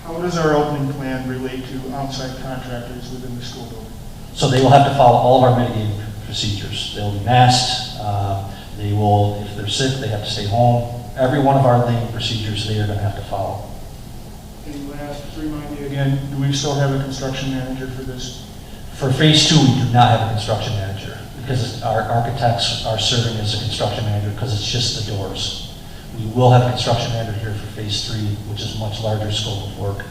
how does our opening plan relate to outside contractors within the school building? So they will have to follow all of our mitigating procedures. They'll be masked. They will, if they're sick, they have to stay home. Every one of our labor procedures they are going to have to follow. And last, to remind me again, do we still have a construction manager for this? For phase 2, we do not have a construction manager because our architects are serving as a construction manager because it's just the doors. We will have a construction manager here for phase 3, which is a much larger scope of work.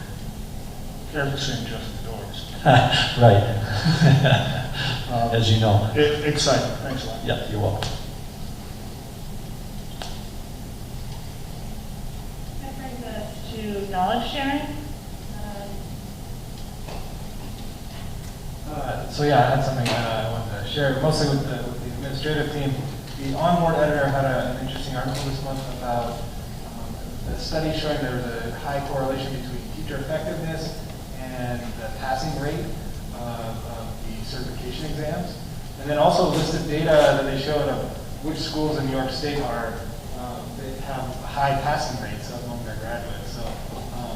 Careful saying just the doors. Right. As you know. Exciting. Thanks a lot. Yeah, you're welcome. That brings us to knowledge sharing. So yeah, I had something I wanted to share, mostly with the administrative team. The onboard editor had an interesting article this month about a study showing there was a high correlation between teacher effectiveness and the passing rate of the certification exams. And then also listed data that they showed of which schools in New York State they have high passing rates among their graduates. So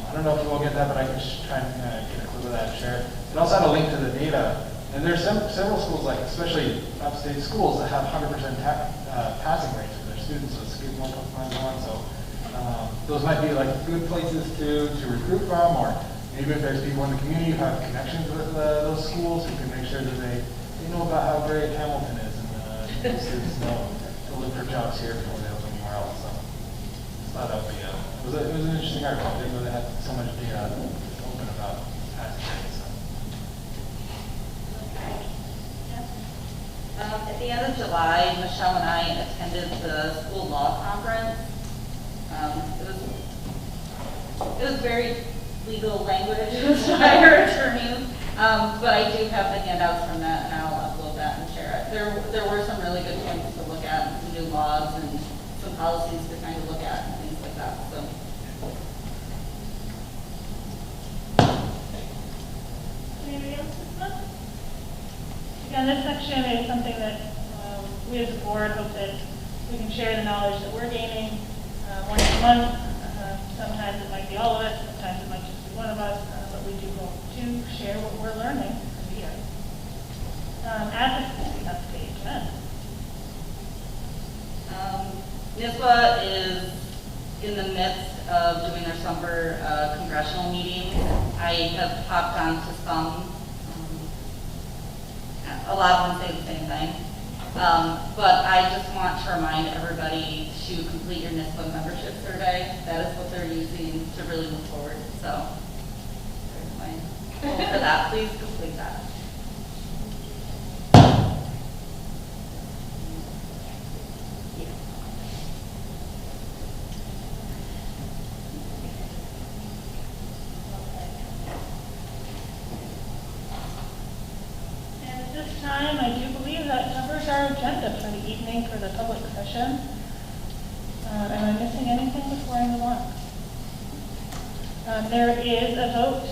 I don't know if you will get that, but I can just try and get a clip of that and share it. It also had a link to the data. And there's several schools, like especially upstate schools, that have 100% passing rates for their students. So it's a good 1.1. So those might be like good places to recruit from, or maybe if there's people in the community who have connections with those schools, who can make sure that they know about how great Hamilton is, and students know to look for jobs here before they look anywhere else. So I thought that would be it was an interesting article. I didn't know they had so much data open about passing rates. So. At the end of July, Michelle and I attended the school law conference. It was very legal language, it was by our attorneys, but I do have the handouts from that, and I'll upload that and share it. There were some really good points to look at, some new laws and some policies to kind of look at and things like that. So. Anybody else this month? Again, this section is something that we as a board hope that we can share the knowledge that we're gaining once a month. Sometimes it might be all of us, sometimes it might just be one of us, but we do hope to share what we're learning here. Advocacy Updates, Jen. NISBA is in the midst of doing their summer congressional meetings. I have hopped on to some. A lot of them say the same thing. But I just want to remind everybody to complete your NISBA membership survey. That is what they're using to really move forward. So there's my goal for that. Please complete that. Time, I do believe that covers our agenda for the evening for the public session. Am I missing anything before I move on? There is a vote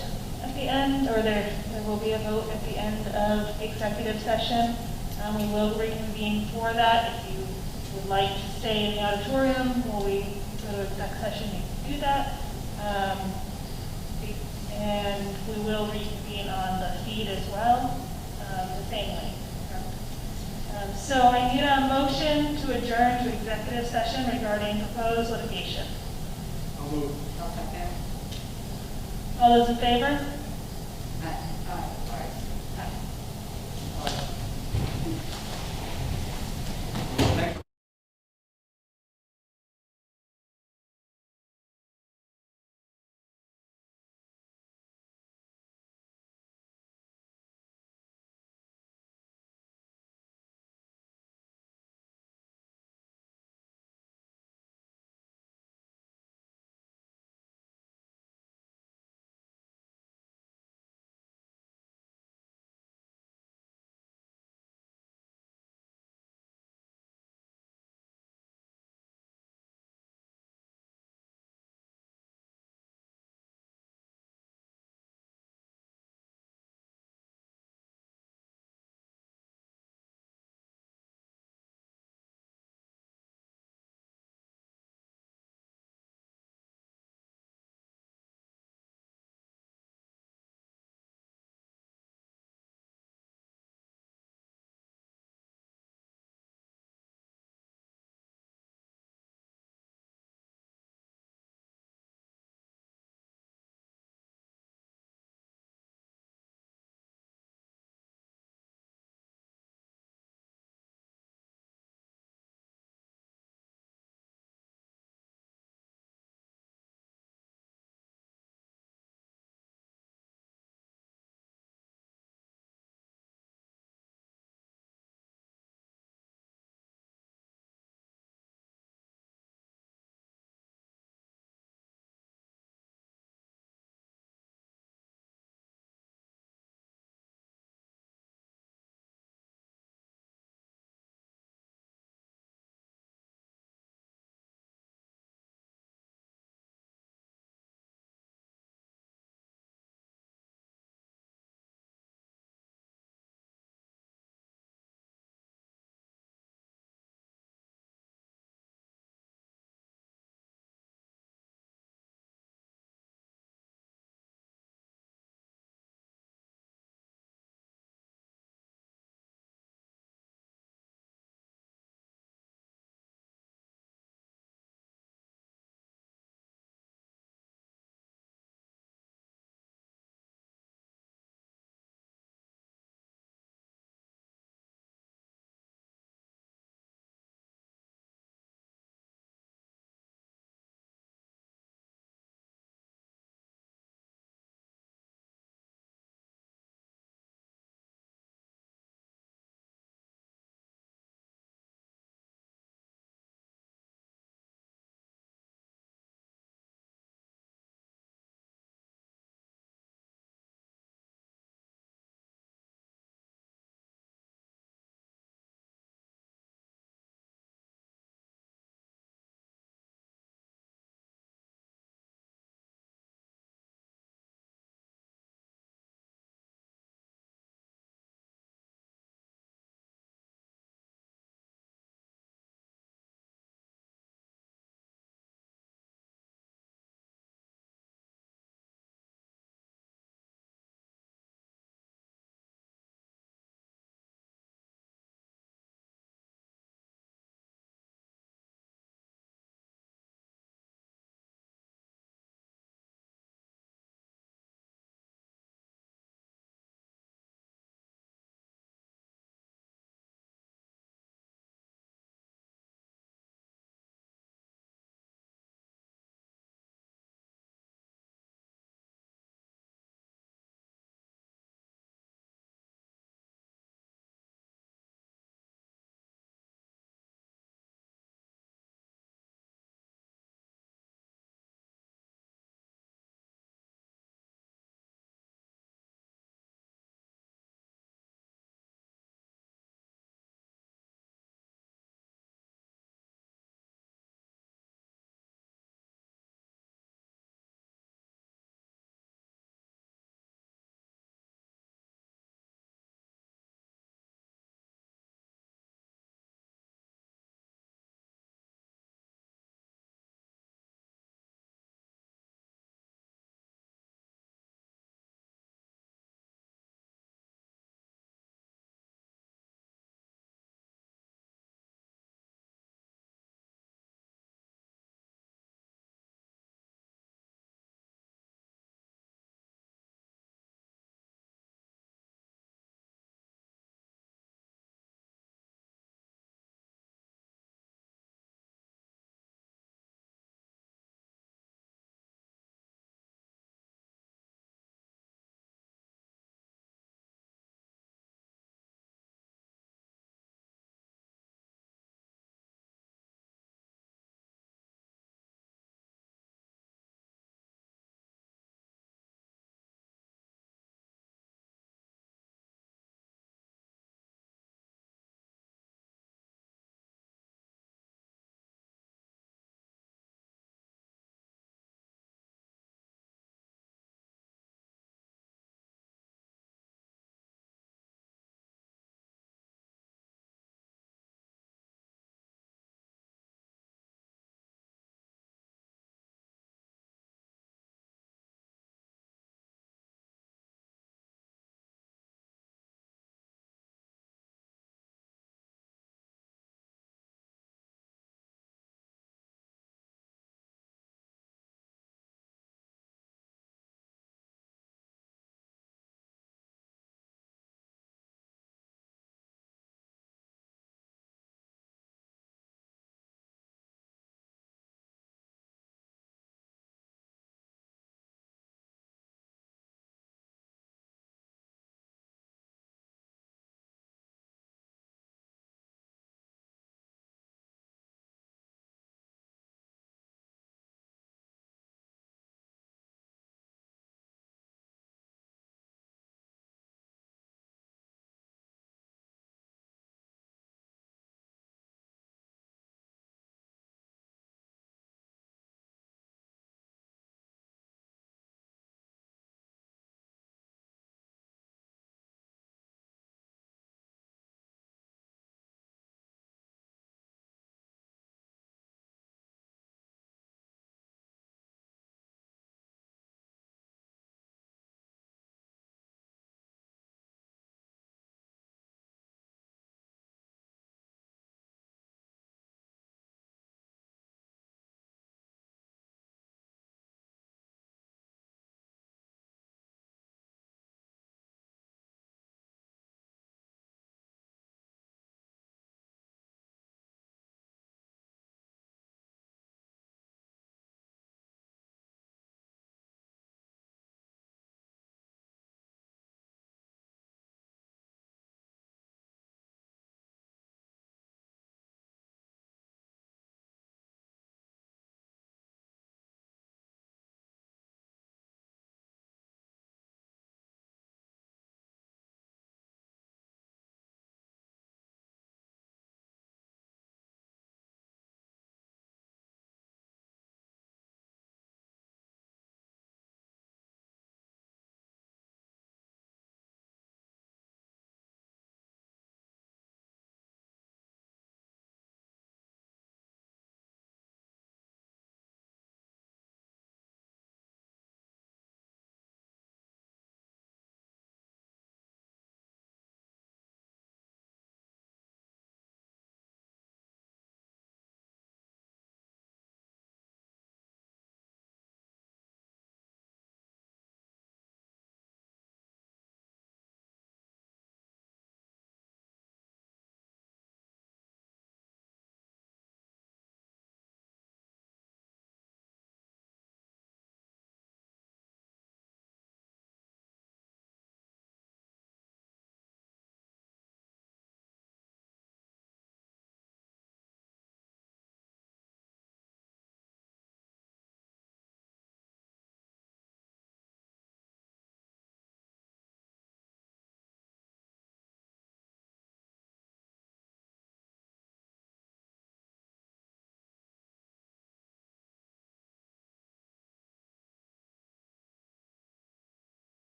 at the end, or there will be a vote at the end of executive session. We will reconvene for that. If you would like to stay in the auditorium while we go to exec session, you can do that. And we will reconvene on the feed as well, the same way. So I need a motion to adjourn to executive session regarding proposed litigation. I'll move. I'll second. All those in favor?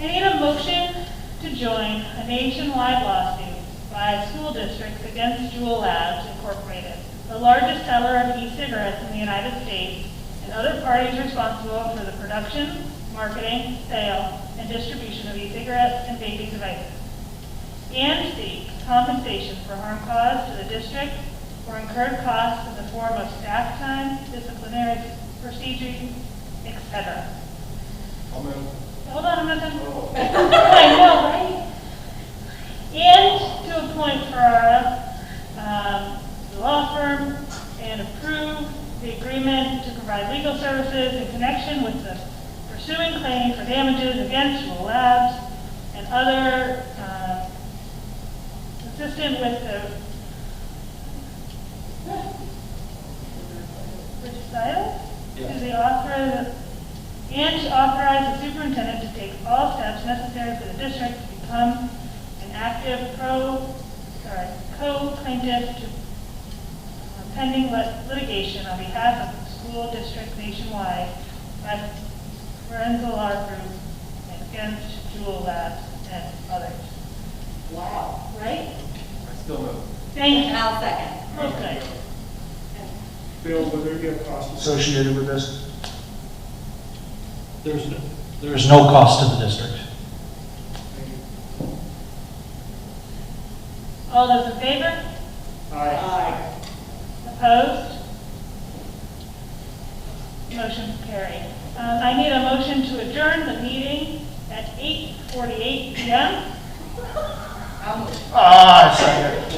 I need a motion to join a nationwide lawsuit by school districts against Juul Labs Incorporated, the largest seller of e-cigarettes in the United States, and other parties responsible for the production, marketing, sale, and distribution of e-cigarettes and vaping devices, and seek compensation for harm caused to the district or incurred costs in the form of staff time, disciplinary procedures, etc. Hold on, I'm not done. I know, right? And to appoint Ferrara, the law firm, and approve the agreement to provide legal services in connection with the pursuing claim for damages against Juul Labs and other consistent with the recital to the author and to authorize the superintendent to take all steps necessary for the district to become an active co-plaintiff to pending litigation on behalf of the school district nationwide by Parental Law Group and against Juul Labs and others. Wow. Right? I still move. Thank you. And I'll second. Okay. Bill, will there be a cost associated with this? There is no cost to the district. All those in favor? Aye. Opposed? Motion carried. I need a motion to adjourn the meeting at 8:48 p.m. Ah, second.